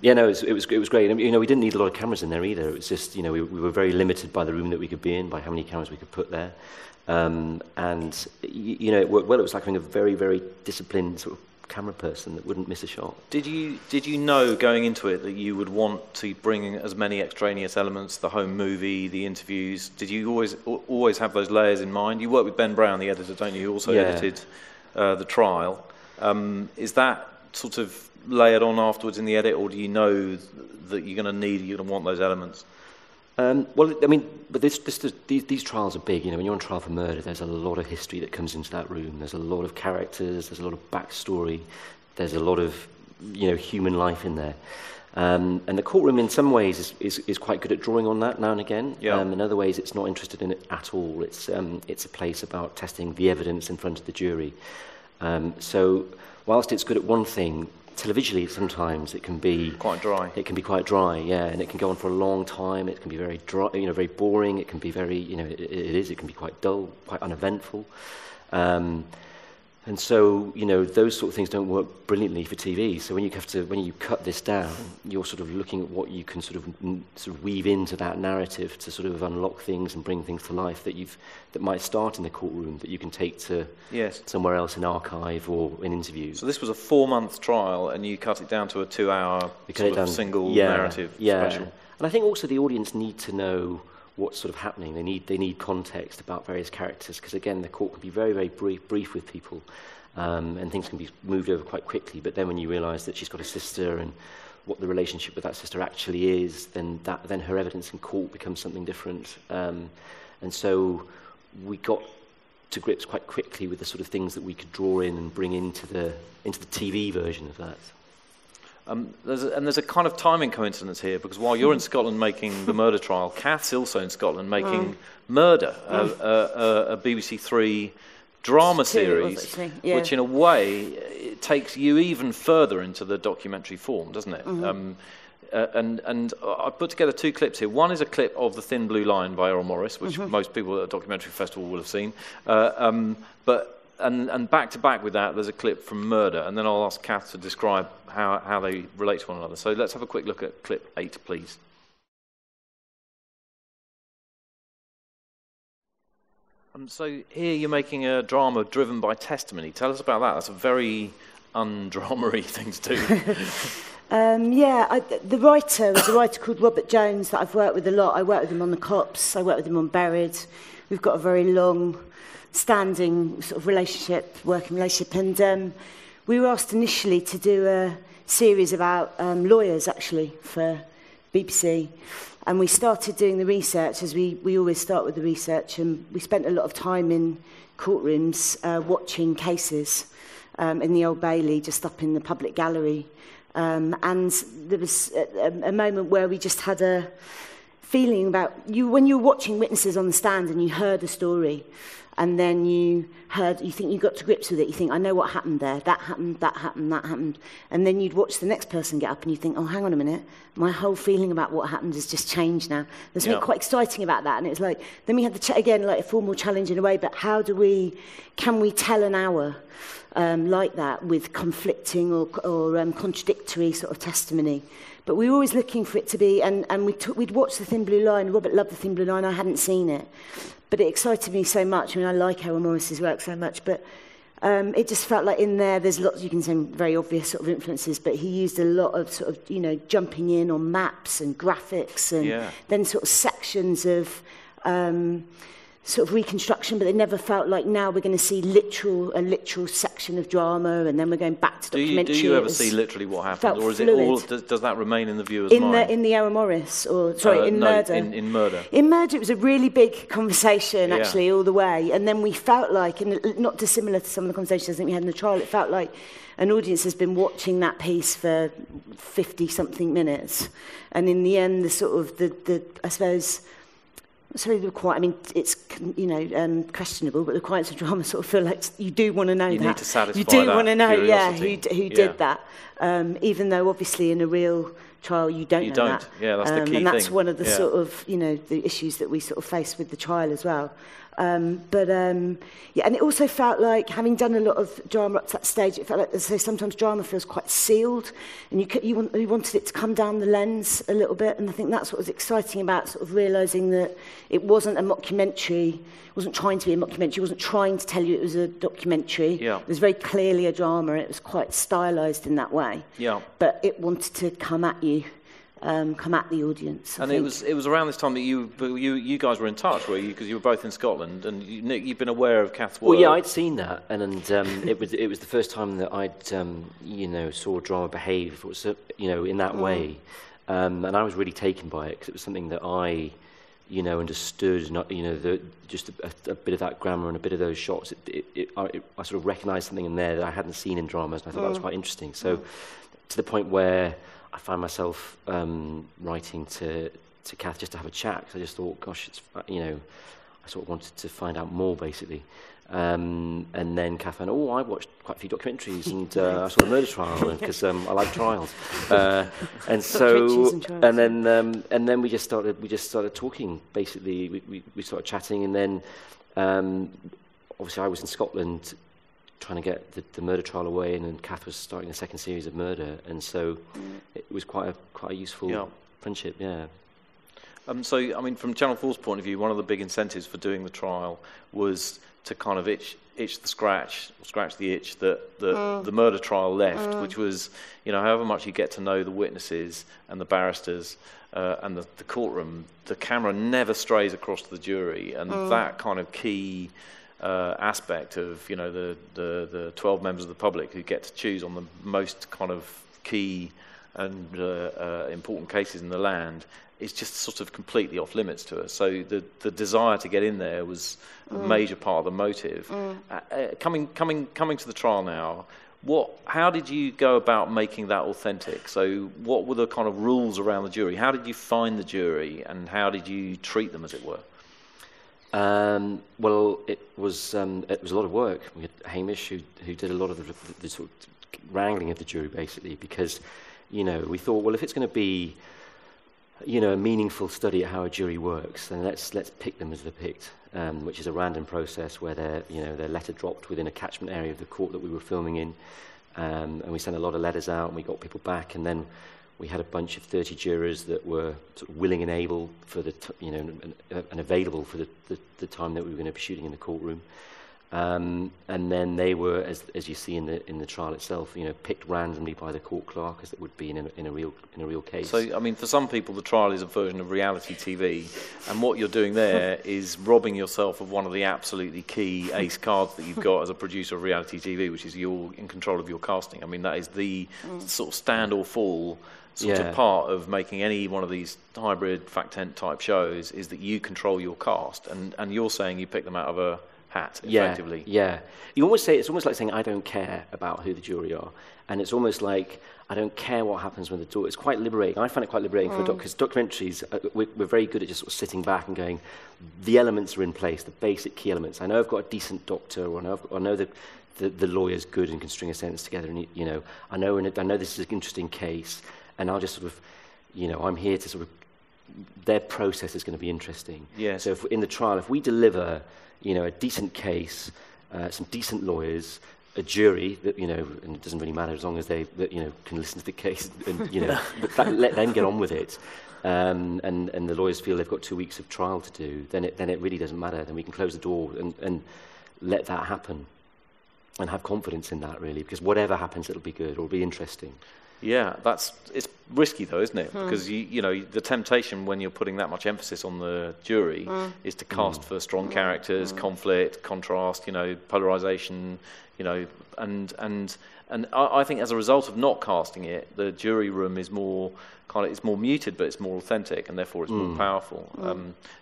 Yeah, no, it was great. And, we didn't need a lot of cameras in there either. It was just, we were very limited by the room that we could be in, by how many cameras we could put there. And, it worked well. It was like having a very, very disciplined sort of camera person that wouldn't miss a shot. Did you know going into it that you would want to bring in as many extraneous elements, the home movie, the interviews? Did you always have those layers in mind? You work with Ben Brown, the editor, don't you? Who also edited the trial. Is that sort of layered on afterwards in the edit, or do you know that you're going to want those elements? Well, I mean, but these trials are big. When you're on trial for murder, there's a lot of history that comes into that room. There's a lot of characters. There's a lot of backstory. There's a lot of, human life in there. And the courtroom, in some ways, is quite good at drawing on that now and again. Yeah. In other ways, it's not interested in it at all. It's a place about testing the evidence in front of the jury. So, whilst it's good at one thing, televisually sometimes it can be quite dry. It can be quite dry, yeah, and it can go on for a long time. It can be very dry, very boring. It can be very, it can be quite dull, quite uneventful. And so, those sort of things don't work brilliantly for TV. So when you cut this down, you're sort of looking at what you can sort of weave into that narrative to sort of unlock things and bring things to life that might start in the courtroom that you can take to somewhere else in archive or in interviews. So this was a 4-month trial, and you cut it down to a 2-hour single narrative special. And I think also the audience need to know what's sort of happening. They need context about various characters, because again, the court can be very, very brief with people, and things can be moved over quite quickly. But then when you realise that she's got a sister and what the relationship with that sister actually is, then her evidence in court becomes something different. And so we got to grips quite quickly with the sort of things that we could draw in and bring into the TV version of that. There's a kind of timing coincidence here, because while you're in Scotland making the murder trial, Kath's also in Scotland making Murder, a BBC Three drama series, which in a way it takes you even further into the documentary form, doesn't it? Mm-hmm. And I put together 2 clips here. One is a clip of The Thin Blue Line by Errol Morris, which most people at a documentary festival will have seen. And back to back with that, there's a clip from Murder, and then I'll ask Kath to describe how they relate to one another. So let's have a quick look at clip 8, please. So here you're making a drama driven by testimony. Tell us about that. That's a very undrama-y thing to do. The writer was a writer called Robert Jones that I've worked with a lot. I worked with him on The Cops. I worked with him on Unburied. We've got a very long-standing sort of working relationship. And we were asked initially to do a series about lawyers, actually, for BBC. And we started doing the research, as we always start with the research, and we spent a lot of time in courtrooms watching cases in the Old Bailey, just up in the public gallery. And there was a moment where we just had a feeling about when you were watching witnesses on the stand and you heard a story, and then you think you got to grips with it, you think, I know what happened there, that happened, that happened, that happened, and then you'd watch the next person get up and you think, oh, hang on a minute, my whole feeling about what happened has just changed now. There's something quite exciting about that, and it was like, then we had again, like a formal challenge in a way, but can we tell an hour like that with conflicting or contradictory sort of testimony? But we were always looking for it to be, and we'd watched The Thin Blue Line. Robert loved The Thin Blue Line. I hadn't seen it, but it excited me so much. I mean, I like Errol Morris's work so much, but it just felt like in there's lots, you can say, very obvious sort of influences, but he used a lot of sort of, jumping in on maps and graphics, and then sort of sections of sort of reconstruction, but it never felt like now we're going to see a literal section of drama, and then we're going back to documentary. Do you ever see literally what happened, or is fluid. It all? Does that remain in the viewer's mind? In the Errol Morris, in Murder. In Murder. In Murder, it was a really big conversation actually all the way, and then we felt like, and not dissimilar to some of the conversations I think we had in the trial, it felt like an audience has been watching that piece for 50-something minutes, and in the end, the sort of the I suppose. So it's questionable, but the requirements of drama sort of feel like you do want to know that. You need to satisfy you do that want to know, curiosity. who did that. Even though obviously in a real trial you don't know that. Yeah, that's the key thing. And that's one of the sort of, the issues that we sort of face with the trial as well. Yeah, and it also felt like, having done a lot of drama up to that stage, it felt like, as I say, sometimes drama feels quite sealed, and you wanted it to come down the lens a little bit, and I think that's what was exciting about sort of realising that it wasn't a mockumentary, it wasn't trying to be a mockumentary, it wasn't trying to tell you it was a documentary. Yeah. It was very clearly a drama, it was quite stylised in that way. Yeah. But it wanted to come at you. Come at the audience. And it was around this time that you guys were in touch, were you? Because you were both in Scotland, and Nick, you've been aware of Kath's work. Well, yeah, I'd seen that, and it was the first time that I'd saw drama behave, in that way, and I was really taken by it because it was something that I, understood, just a bit of that grammar and a bit of those shots. I sort of recognised something in there that I hadn't seen in dramas, and I thought that was quite interesting. So, to the point where I found myself writing to Kath just to have a chat, because I just thought, gosh, I sort of wanted to find out more, basically. And then Kath went, I watched quite a few documentaries, and I saw the murder trial, because I like trials. And then we just started talking, basically. We started chatting, and then obviously I was in Scotland trying to get the murder trial away, and then Kath was starting a second series of Murder, and so it was quite a useful friendship, yeah. So, I mean, from Channel 4's point of view, one of the big incentives for doing the trial was to kind of scratch the itch that the murder trial left, which was, however much you get to know the witnesses and the barristers and the courtroom, the camera never strays across to the jury, and that kind of key aspect of the 12 members of the public who get to choose on the most kind of key and important cases in the land is just sort of completely off limits to us. So the desire to get in there was a major part of the motive. Coming to the trial now, how did you go about making that authentic? So what were the kind of rules around the jury? How did you find the jury, and how did you treat them, as it were? Well, it was a lot of work. We had Hamish, who did a lot of the sort of wrangling of the jury, basically, because, we thought, well, if it's going to be, a meaningful study at how a jury works, then let's pick them as they're picked, which is a random process where they're letter dropped within a catchment area of the court that we were filming in, and we sent a lot of letters out, and we got people back, and then we had a bunch of 30 jurors that were sort of willing and able for and available for the time that we were going to be shooting in the courtroom. And then they were, as you see in the trial itself, picked randomly by the court clerk, as it would be in a real case. So, I mean, for some people, the trial is a version of reality TV, and what you're doing there is robbing yourself of one of the absolutely key ace cards that you've got as a producer of reality TV, which is you're in control of your casting. I mean, that is the sort of stand or fall sort of part of making any one of these hybrid fact-tent type shows, is that you control your cast, and you're saying you pick them out of a hat, effectively. Yeah. You almost say, it's almost like saying, I don't care about who the jury are, and it's almost like, I don't care what happens when the door. It's quite liberating. I find it quite liberating because documentaries, we're very good at just sort of sitting back and going, the elements are in place, the basic key elements. I know I've got a decent doctor, or I know the lawyer's good and can string a sentence together, and I know this is an interesting case, and I'll just sort of, I'm here to sort of, their process is going to be interesting. Yes. So in the trial, if we deliver, a decent case, some decent lawyers, a jury that, and it doesn't really matter as long as they, can listen to the case and, let them get on with it. And the lawyers feel they've got 2 weeks of trial to do, then it really doesn't matter. Then we can close the door and let that happen and have confidence in that, really, because whatever happens, it'll be good or it'll be interesting. Yeah, it's risky though, isn't it? Because the temptation when you're putting that much emphasis on the jury is to cast for strong characters, conflict, contrast, polarization, and I think as a result of not casting it, the jury room is more it's more muted, but it's more authentic, and therefore it's more powerful.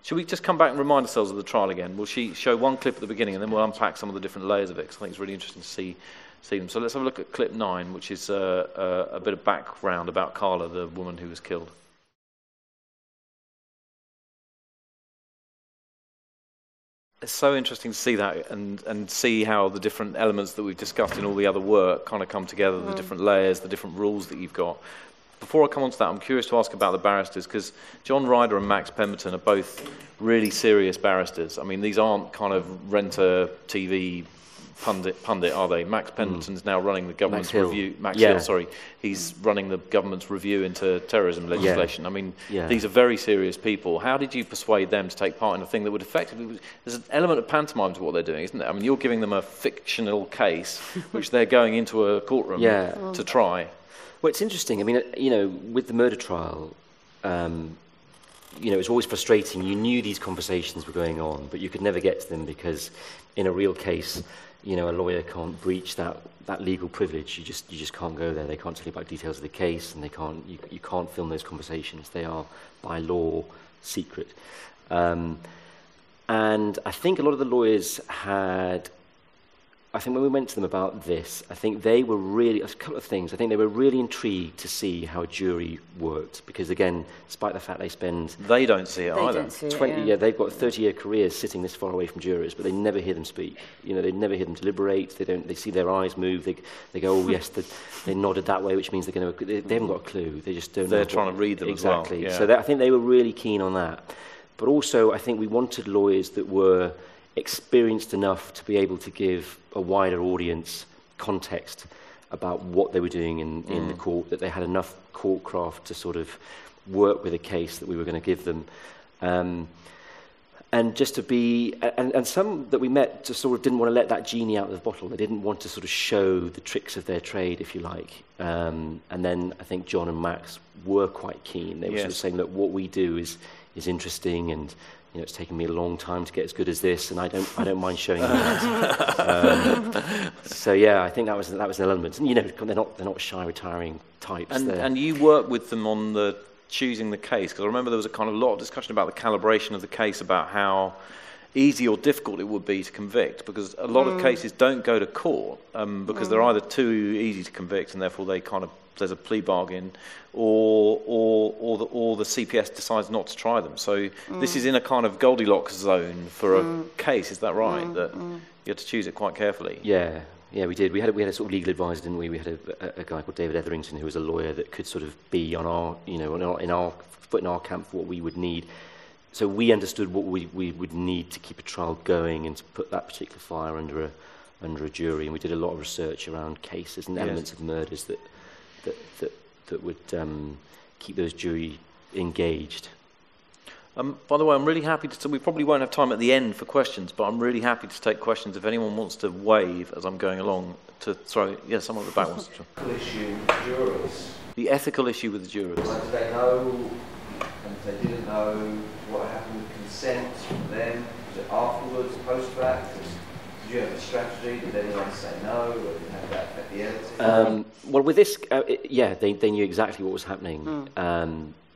Should we just come back and remind ourselves of the trial again? Will she show one clip at the beginning, and then we'll unpack some of the different layers of it? Because I think it's really interesting to see them. So let's have a look at clip 9, which is a bit of background about Carla, the woman who was killed. It's so interesting to see that and see how the different elements that we've discussed in all the other work kind of come together, the different layers, the different rules that you've got. before I come on to that, I'm curious to ask about the barristers, because John Ryder and Max Pemberton are both really serious barristers. I mean, these aren't kind of renter TV pundit, are they? Max Pemberton's now running the government's review. Max Hill, sorry. He's running the government's review into terrorism legislation. I mean, these are very serious people. How did you persuade them to take part in a thing that would effectively... There's an element of pantomime to what they're doing, isn't there? I mean, you're giving them a fictional case, which they're going into a courtroom to try. Well, it's interesting. I mean, you know, with the murder trial, you know, it's always frustrating. You knew these conversations were going on, but you could never get to them because in a real case... You know, a lawyer can't breach that legal privilege. You just can't go there. They can't tell you about details of the case, and you can't film those conversations. They are by law secret. And I think a lot of the lawyers had. I think when we went to them about this, I think they were really, a couple of things, I think they were really intrigued to see how a jury worked, because again, despite the fact they spend... They don't see it either. Don't see it, they've got 30-year careers sitting this far away from jurors, but they never hear them speak. You know, they never hear them deliberate, they see their eyes move, they go, oh yes, they nodded that way, which means they haven't got a clue, they just don't know. They're trying to read them exactly. as well. So I think they were really keen on that. But also, I think we wanted lawyers that were experienced enough to be able to give a wider audience context about what they were doing in the court, that they had enough court craft to sort of work with a case that we were going to give them. And just to be... And some that we met just sort of didn't want to let that genie out of the bottle. They didn't want to sort of show the tricks of their trade, if you like. And then I think John and Max were quite keen. They were sort of saying, look, what we do is interesting, and you know, it's taken me a long time to get as good as this, and I don't mind showing you that. So yeah, I think that was an element. And you know, they're not shy, retiring types. And you work with them on the choosing the case, because I remember there was a kind of lot of discussion about the calibration of the case, about how easy or difficult it would be to convict, because a lot of cases don't go to court because they're either too easy to convict, and therefore there's a plea bargain, or the CPS decides not to try them. So this is in a kind of Goldilocks zone for a case. Is that right? That you had to choose it quite carefully. Yeah, we did. We had a sort of legal advisor, didn't we? We had a guy called David Etherington, who was a lawyer that could sort of be on our, you know, in our camp for what we would need. So we understood what we would need to keep a trial going and to put that particular file under a jury. And we did a lot of research around cases and elements of murders that would keep those jury engaged. By the way, I'm really happy to... We probably won't have time at the end for questions, but I'm really happy to take questions if anyone wants to wave as I'm going along to throw... Yeah, someone at the back wants to... The issue with jurors. The ethical issue with the jurors. Like, did they know, and if they didn't know, what happened with consent from them? Was it afterwards, post-fact? Did you have a strategy? Did anyone say no? Or did you have that affect the editing? Well, with this, they knew exactly what was happening.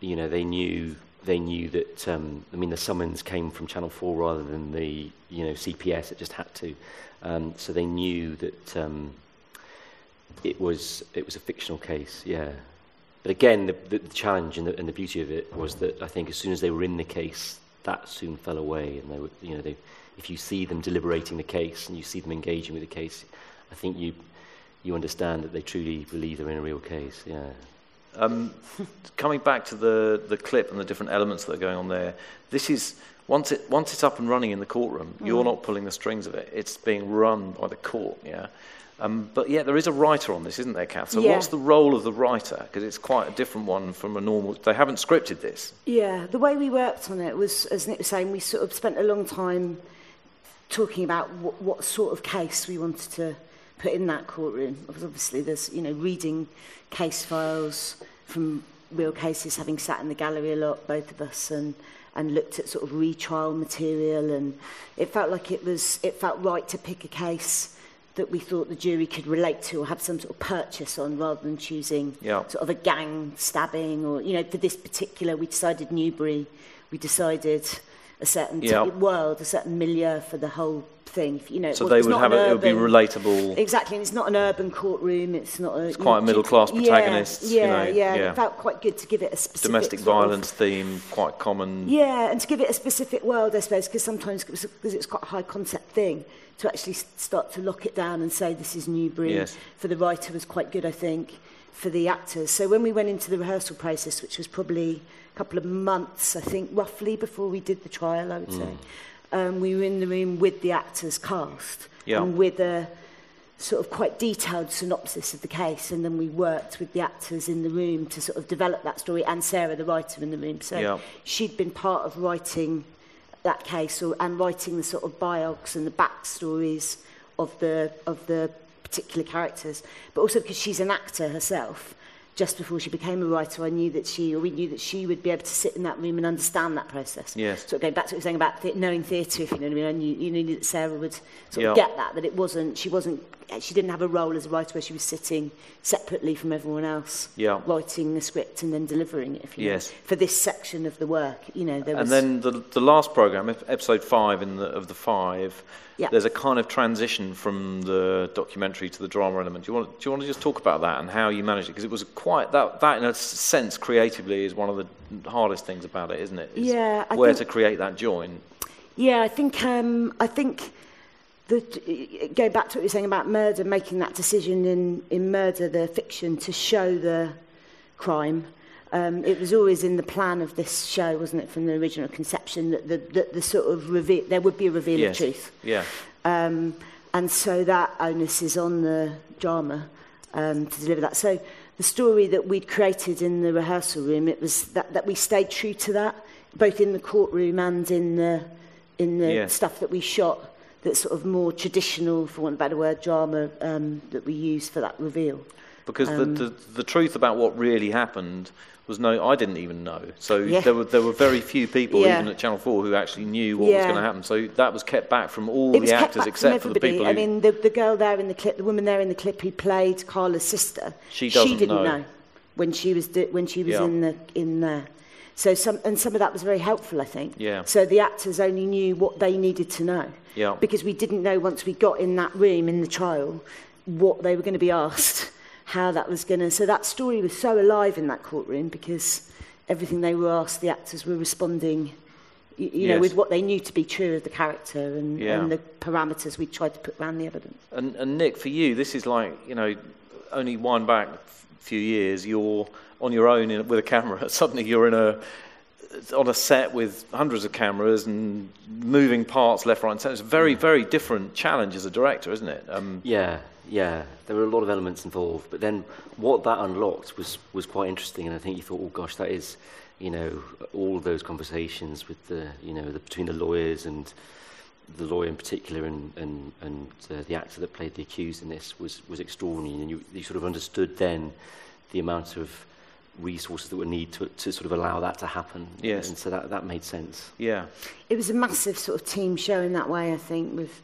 You know, they knew that. I mean, the summons came from Channel 4 rather than the CPS. It just had to. So they knew that it was a fictional case. Yeah. But again, the challenge and the beauty of it was that I think as soon as they were in the case, that soon fell away, and they would, you know, if you see them deliberating the case and you see them engaging with the case, I think you understand that they truly believe they're in a real case. Yeah. Coming back to the clip and the different elements that are going on there, this is once it's up and running in the courtroom, you're not pulling the strings of it. It's being run by the court. Yeah. But yeah, there is a writer on this, isn't there, Kath? So what's the role of the writer? Because it's quite a different one from a normal... They haven't scripted this. Yeah, the way we worked on it was, as Nick was saying, we sort of spent a long time talking about what sort of case we wanted to put in that courtroom. Because obviously there's, you know, reading case files from real cases, having sat in the gallery a lot, both of us, and looked at sort of retrial material, and it felt like it felt right to pick a case that we thought the jury could relate to or have some sort of purchase on, rather than choosing sort of a gang stabbing, or, you know, for this particular, we decided Newbury, we decided a certain world, a certain milieu for the whole thing. You know, so they would have it would be relatable. Exactly, and it's not an urban courtroom. It's not a. It's quite a middle class protagonist. Yeah. It felt quite good to give it a specific domestic violence theme, quite common. Yeah, and to give it a specific world, I suppose, because sometimes because it's quite a high concept thing, to actually start to lock it down and say this is Newbury. Yes. For the writer was quite good, I think. For the actors. So when we went into the rehearsal process, which was probably a couple of months, I think, roughly before we did the trial, I would say, we were in the room with the actors cast and with a sort of quite detailed synopsis of the case, and then we worked with the actors in the room to sort of develop that story, and Sarah, the writer, in the room. So she'd been part of writing that case and writing the sort of biogs and the backstories of the particular characters, but also because she's an actor herself. Just before she became a writer, we knew that she would be able to sit in that room and understand that process. Yes. So going back to what we were saying about knowing theatre, if you know what I mean, you knew that Sarah would sort of get that it wasn't, she didn't have a role as a writer where she was sitting separately from everyone else, writing the script and then delivering it, if you know, for this section of the work. You know, there was. And then the last programme, episode 5 of the 5, there's a kind of transition from the documentary to the drama element. Do you want to just talk about that and how you managed it? Because it was quite that in a sense creatively is one of the hardest things about it, isn't it? It's to create that join. Yeah, I think going back to what you were saying about Murder, making that decision in Murder, the fiction, to show the crime. It was always in the plan of this show, wasn't it, from the original conception, that the sort of reveal, there would be a reveal of truth. Yeah. And so that onus is on the drama to deliver that. So the story that we'd created in the rehearsal room, it was that we stayed true to that, both in the courtroom and in the stuff that we shot. That's sort of more traditional, for want of a better word, drama that we use for that reveal. Because the truth about what really happened was I didn't even know. So there were very few people, even at Channel 4, who actually knew what was going to happen. So that was kept back from all the actors, except for the people. I mean, the girl there in the clip, the woman there in the clip who played Carla's sister, she didn't know when she was in there. So some of that was very helpful, I think. Yeah. So the actors only knew what they needed to know. Yeah. Because we didn't know once we got in that room in the trial what they were going to be asked, how that was going to. So that story was so alive in that courtroom because everything they were asked, the actors were responding, you know, with what they knew to be true of the character and the parameters we tried to put around the evidence. And Nick, for you, this is like, you know, only wind back a few years, you're on your own with a camera. Suddenly you're on a set with hundreds of cameras and moving parts left, right, and centre. It's a very, very different challenge as a director, isn't it? Yeah. There were a lot of elements involved, but then what that unlocked was quite interesting, and I think you thought, oh gosh, that is, you know, all of those conversations with between the lawyers and the lawyer in particular and the actor that played the accused in this was extraordinary, and you sort of understood then the amount of resources that were needed to sort of allow that to happen. Yes. And so that made sense. Yeah. It was a massive sort of team show in that way, I think, with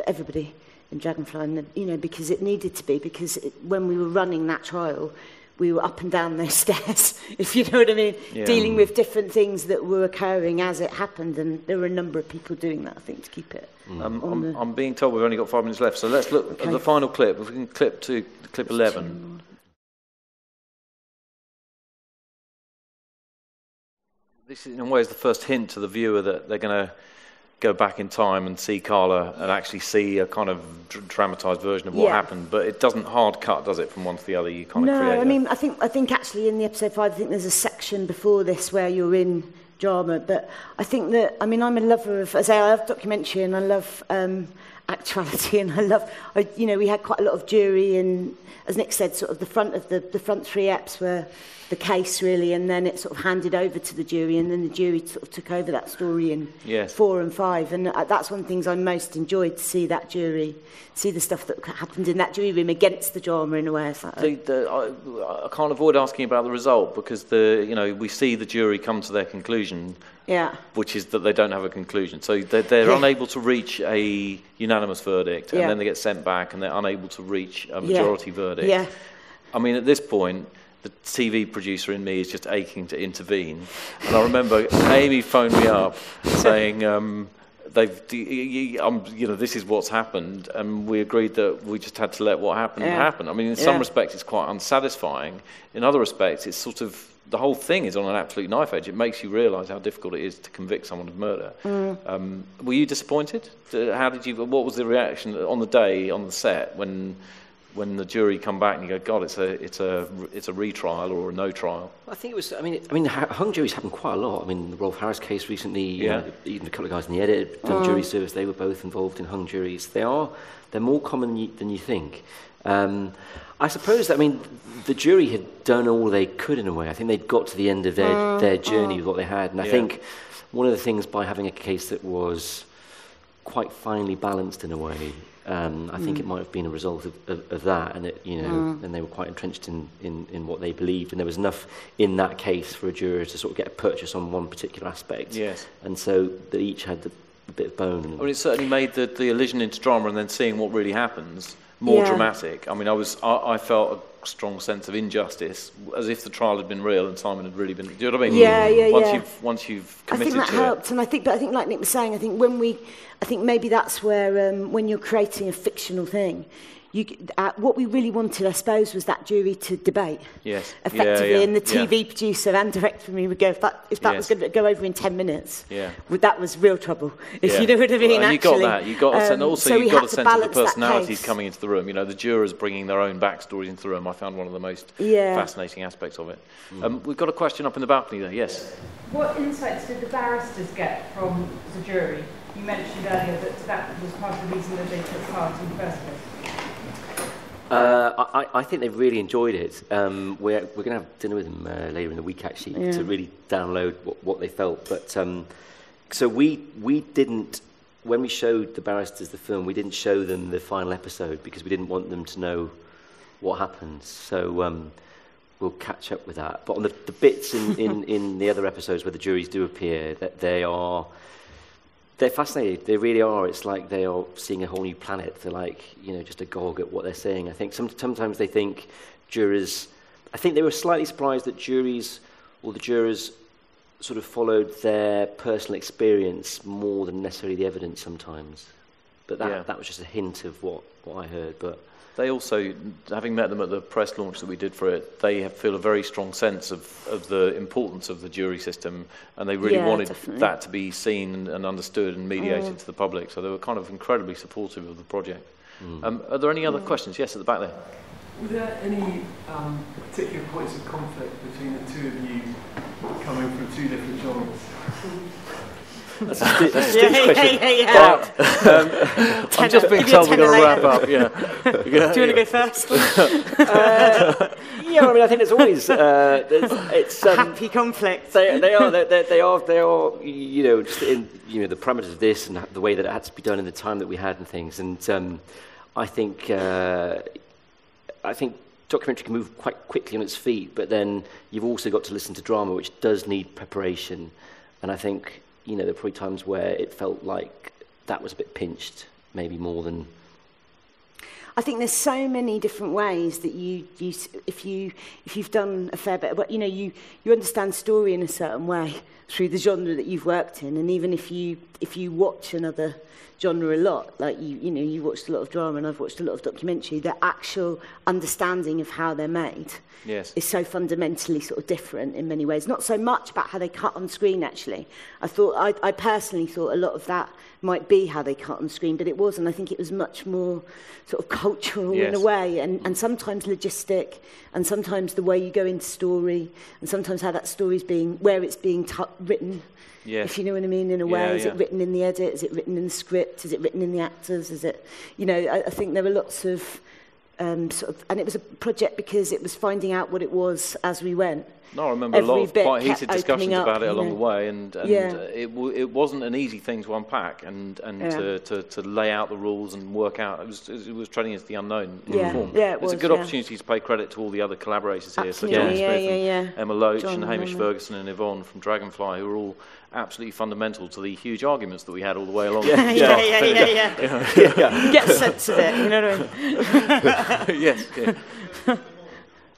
everybody in Dragonfly, and you know, because it needed to be, because when we were running that trial, we were up and down those stairs, if you know what I mean, dealing with different things that were occurring as it happened, and there were a number of people doing that, I think, to keep it I'm being told we've only got 5 minutes left, so let's look at the final clip. If we can clip to clip 11. This is in a way is the first hint to the viewer that they're going to go back in time and see Carla and actually see a kind of dramatised version of what happened, but it doesn't hard cut, does it, from one to the other? You kind of create. No, I mean, I think actually in the episode 5, I think there's a section before this where you're in drama, but I think that, I mean, I'm a lover of, as I love documentary and I love actuality, and we had quite a lot of jury, and as Nick said, sort of the front 3 eps were the case really, and then it sort of handed over to the jury, and then the jury sort of took over that story in 4 and 5, and that's one of the things I most enjoyed, to see that jury, see the stuff that happened in that jury room against the drama in a way. I can't avoid asking about the result, because we see the jury come to their conclusion, which is that they don't have a conclusion, so they're unable to reach a unanimous verdict, and then they get sent back, and they're unable to reach a majority verdict. Yeah. I mean, at this point, the TV producer in me is just aching to intervene. And I remember Amy phoned me up saying, this is what's happened, and we agreed that we just had to let what happened happen. I mean, in some respects, it's quite unsatisfying. In other respects, it's sort of the whole thing is on an absolute knife edge. It makes you realise how difficult it is to convict someone of murder. Were you disappointed? What was the reaction on the day on the set when the jury come back and you go, God, it's a retrial or a no trial? I think it was. I mean, hung juries happen quite a lot. I mean, the Rolf Harris case recently. Even a couple of guys in the edit done jury service. They were both involved in hung juries. They're more common than you think. I suppose that, the jury had done all they could in a way. I think they'd got to the end of their journey with what they had, and I think one of the things by having a case that was quite finely balanced in a way. I think it might have been a result of that, and and they were quite entrenched in what they believed, and there was enough in that case for a juror to sort of get a purchase on one particular aspect. Yes. And so they each had a bit of bone. It certainly made the allusion into drama, and then seeing what really happens more dramatic. I felt a strong sense of injustice, as if the trial had been real and Simon had really been. Do you know what I mean? Once you've committed to it. I think that helped, and I think like Nick was saying, I think maybe that's where when you're creating a fictional thing, what we really wanted, I suppose, was that jury to debate. Yes. Effectively, and the TV producer and director for me would go, if that was going to go over in 10 minutes, that was real trouble. If you know what I mean. And you got that. You got and also you got a sense of the personalities case. Coming into the room. The jurors bringing their own backstories into the room. I found one of the most fascinating aspects of it. We've got a question up in the balcony there. Yes. What insights did the barristers get from the jury? You mentioned earlier that was part of the reason that they took part in the first place. I think they've really enjoyed it. We're going to have dinner with them later in the week, actually, to really download what they felt. But so we didn't, when we showed the barristers the film, we didn't show them the final episode because we didn't want them to know what happens. So we'll catch up with that. But on the bits in the other episodes where the juries do appear, that they're fascinated. They really are. It's like they are seeing a whole new planet. They're like, just agog at what they're saying. I think sometimes they think jurors. I think they were slightly surprised that juries or the jurors sort of followed their personal experience more than necessarily the evidence sometimes. But that was just a hint of what I heard. But they also, having met them at the press launch that we did for it, they feel a very strong sense of the importance of the jury system, and they really wanted that to be seen and understood and mediated to the public. So they were kind of incredibly supportive of the project. Are there any other questions? Yes, at the back there. Were there any particular points of conflict between the two of you coming from two different genres? That's a Steve's question. I'm just being told we're going to wrap up. Yeah. Do you want to go first? I think there's always it's happy conflict. They are just in the parameters of this and the way that it had to be done in the time that we had and things. And I think documentary can move quite quickly on its feet, but then you've also got to listen to drama, which does need preparation. And I think there are probably times where it felt like that was a bit pinched, maybe more than. I think there's so many different ways that you if you've done a fair bit, but you understand story in a certain way through the genre that you've worked in, and even if you watch another genre a lot, like you watched a lot of drama and I've watched a lot of documentary, the actual understanding of how they're made is so fundamentally sort of different in many ways. Not so much about how they cut on screen, actually. I personally thought a lot of that might be how they cut on screen, but it wasn't. I think it was much more sort of cultural in a way, and sometimes logistic, and sometimes the way you go into story, and sometimes how that story's where it's being written. If you know what I mean, in a way. Is it written in the edit? Is it written in the script? Is it written in the actors? Is it, I think there were lots of and it was a project because it was finding out what it was as we went. No, I remember a lot of quite heated discussions about it along the way, and it wasn't an easy thing to unpack and to lay out the rules and work out. It was treading into the unknown in form. It's a good opportunity to pay credit to all the other collaborators here, such as John Smith and Emma Loach and Hamish Ferguson and Yvonne from Dragonfly, who are all absolutely fundamental to the huge arguments that we had all the way along. You get a sense of it, you know what I mean? Yes.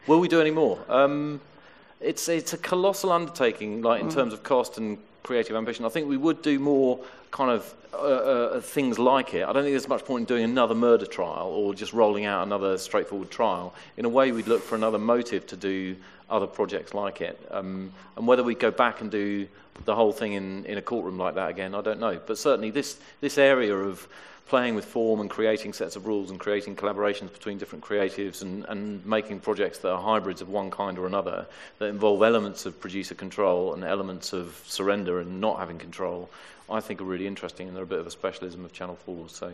Will we do any more? It's a colossal undertaking, like in terms of cost and creative ambition. I think we would do more kind of things like it. I don't think there's much point in doing another murder trial or just rolling out another straightforward trial. In a way, we'd look for another motive to do other projects like it. And whether we go back and do the whole thing in a courtroom like that again, I don't know. But certainly this area of playing with form and creating sets of rules and creating collaborations between different creatives and making projects that are hybrids of one kind or another, that involve elements of producer control and elements of surrender and not having control, I think are really interesting, and they're a bit of a specialism of Channel 4. So,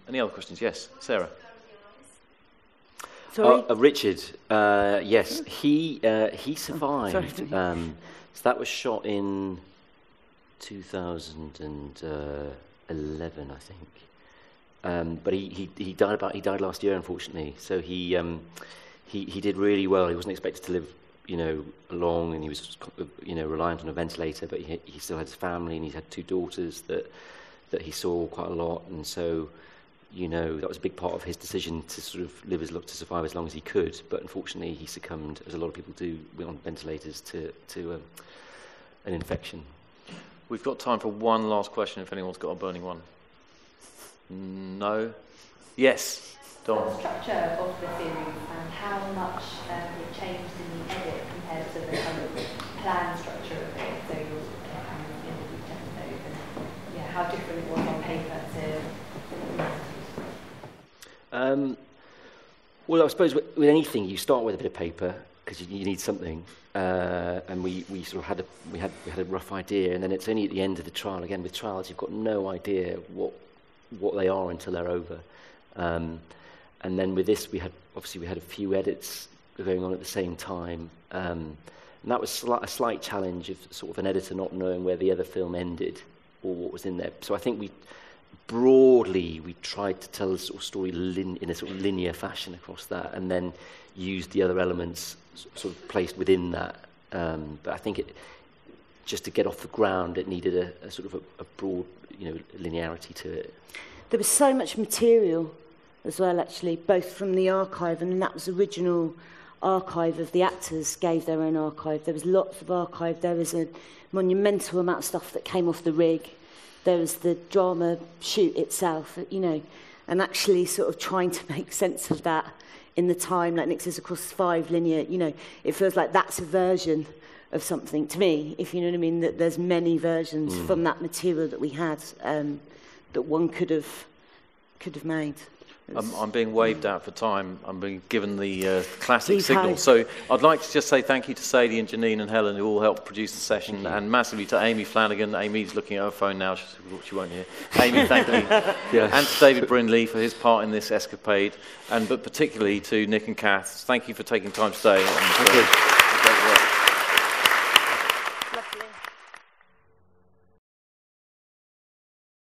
any other questions? Yes, Sarah. Sorry? Richard, yes, he survived. Sorry. So that was shot in 2011, I think. But he died last year, unfortunately. So he did really well. He wasn't expected to live, long, and he was, reliant on a ventilator. But he still had his family, and he had 2 daughters that he saw quite a lot, and so. That was a big part of his decision to sort of to survive as long as he could. But unfortunately, he succumbed, as a lot of people do, on ventilators, to an infection. We've got time for one last question, if anyone's got a burning one. No? Yes, Don. The structure of the series and how much it changed in the edit compared to the kind of plan structure of it. So you're kind of in the episode, and how different it was on paper to. Well, I suppose with anything, you start with a bit of paper because you need something, and we sort of had a rough idea, and then it's only at the end of the trial. Again, with trials, you've got no idea what they are until they're over. And then with this, we had a few edits going on at the same time, and that was a slight challenge of sort of an editor not knowing where the other film ended or what was in there. So I think we tried to tell the sort of story in a sort of linear fashion across that, and then used the other elements sort of placed within that. But I think just to get off the ground, it needed a sort of a broad, linearity to it. There was so much material as well, actually, both from the archive, and that was original archive of the actors gave their own archive. There was lots of archive. There was a monumental amount of stuff that came off the rig. There was the drama shoot itself, and actually sort of trying to make sense of that in the time, like Nick says, across 5 linear, it feels like that's a version of something to me, if you know what I mean, that there's many versions from that material that we had that one could have made. I'm being waved out for time. I'm being given the classic Please signal. hide. So I'd like to just say thank you to Sadie and Janine and Helen, who all helped produce the session, and massively to Amy Flanagan. Amy's looking at her phone now. She won't hear. Amy, thank you. Yeah. And to David Brindley for his part in this escapade, but particularly to Nick and Kath. Thank you for taking time today. Thank you.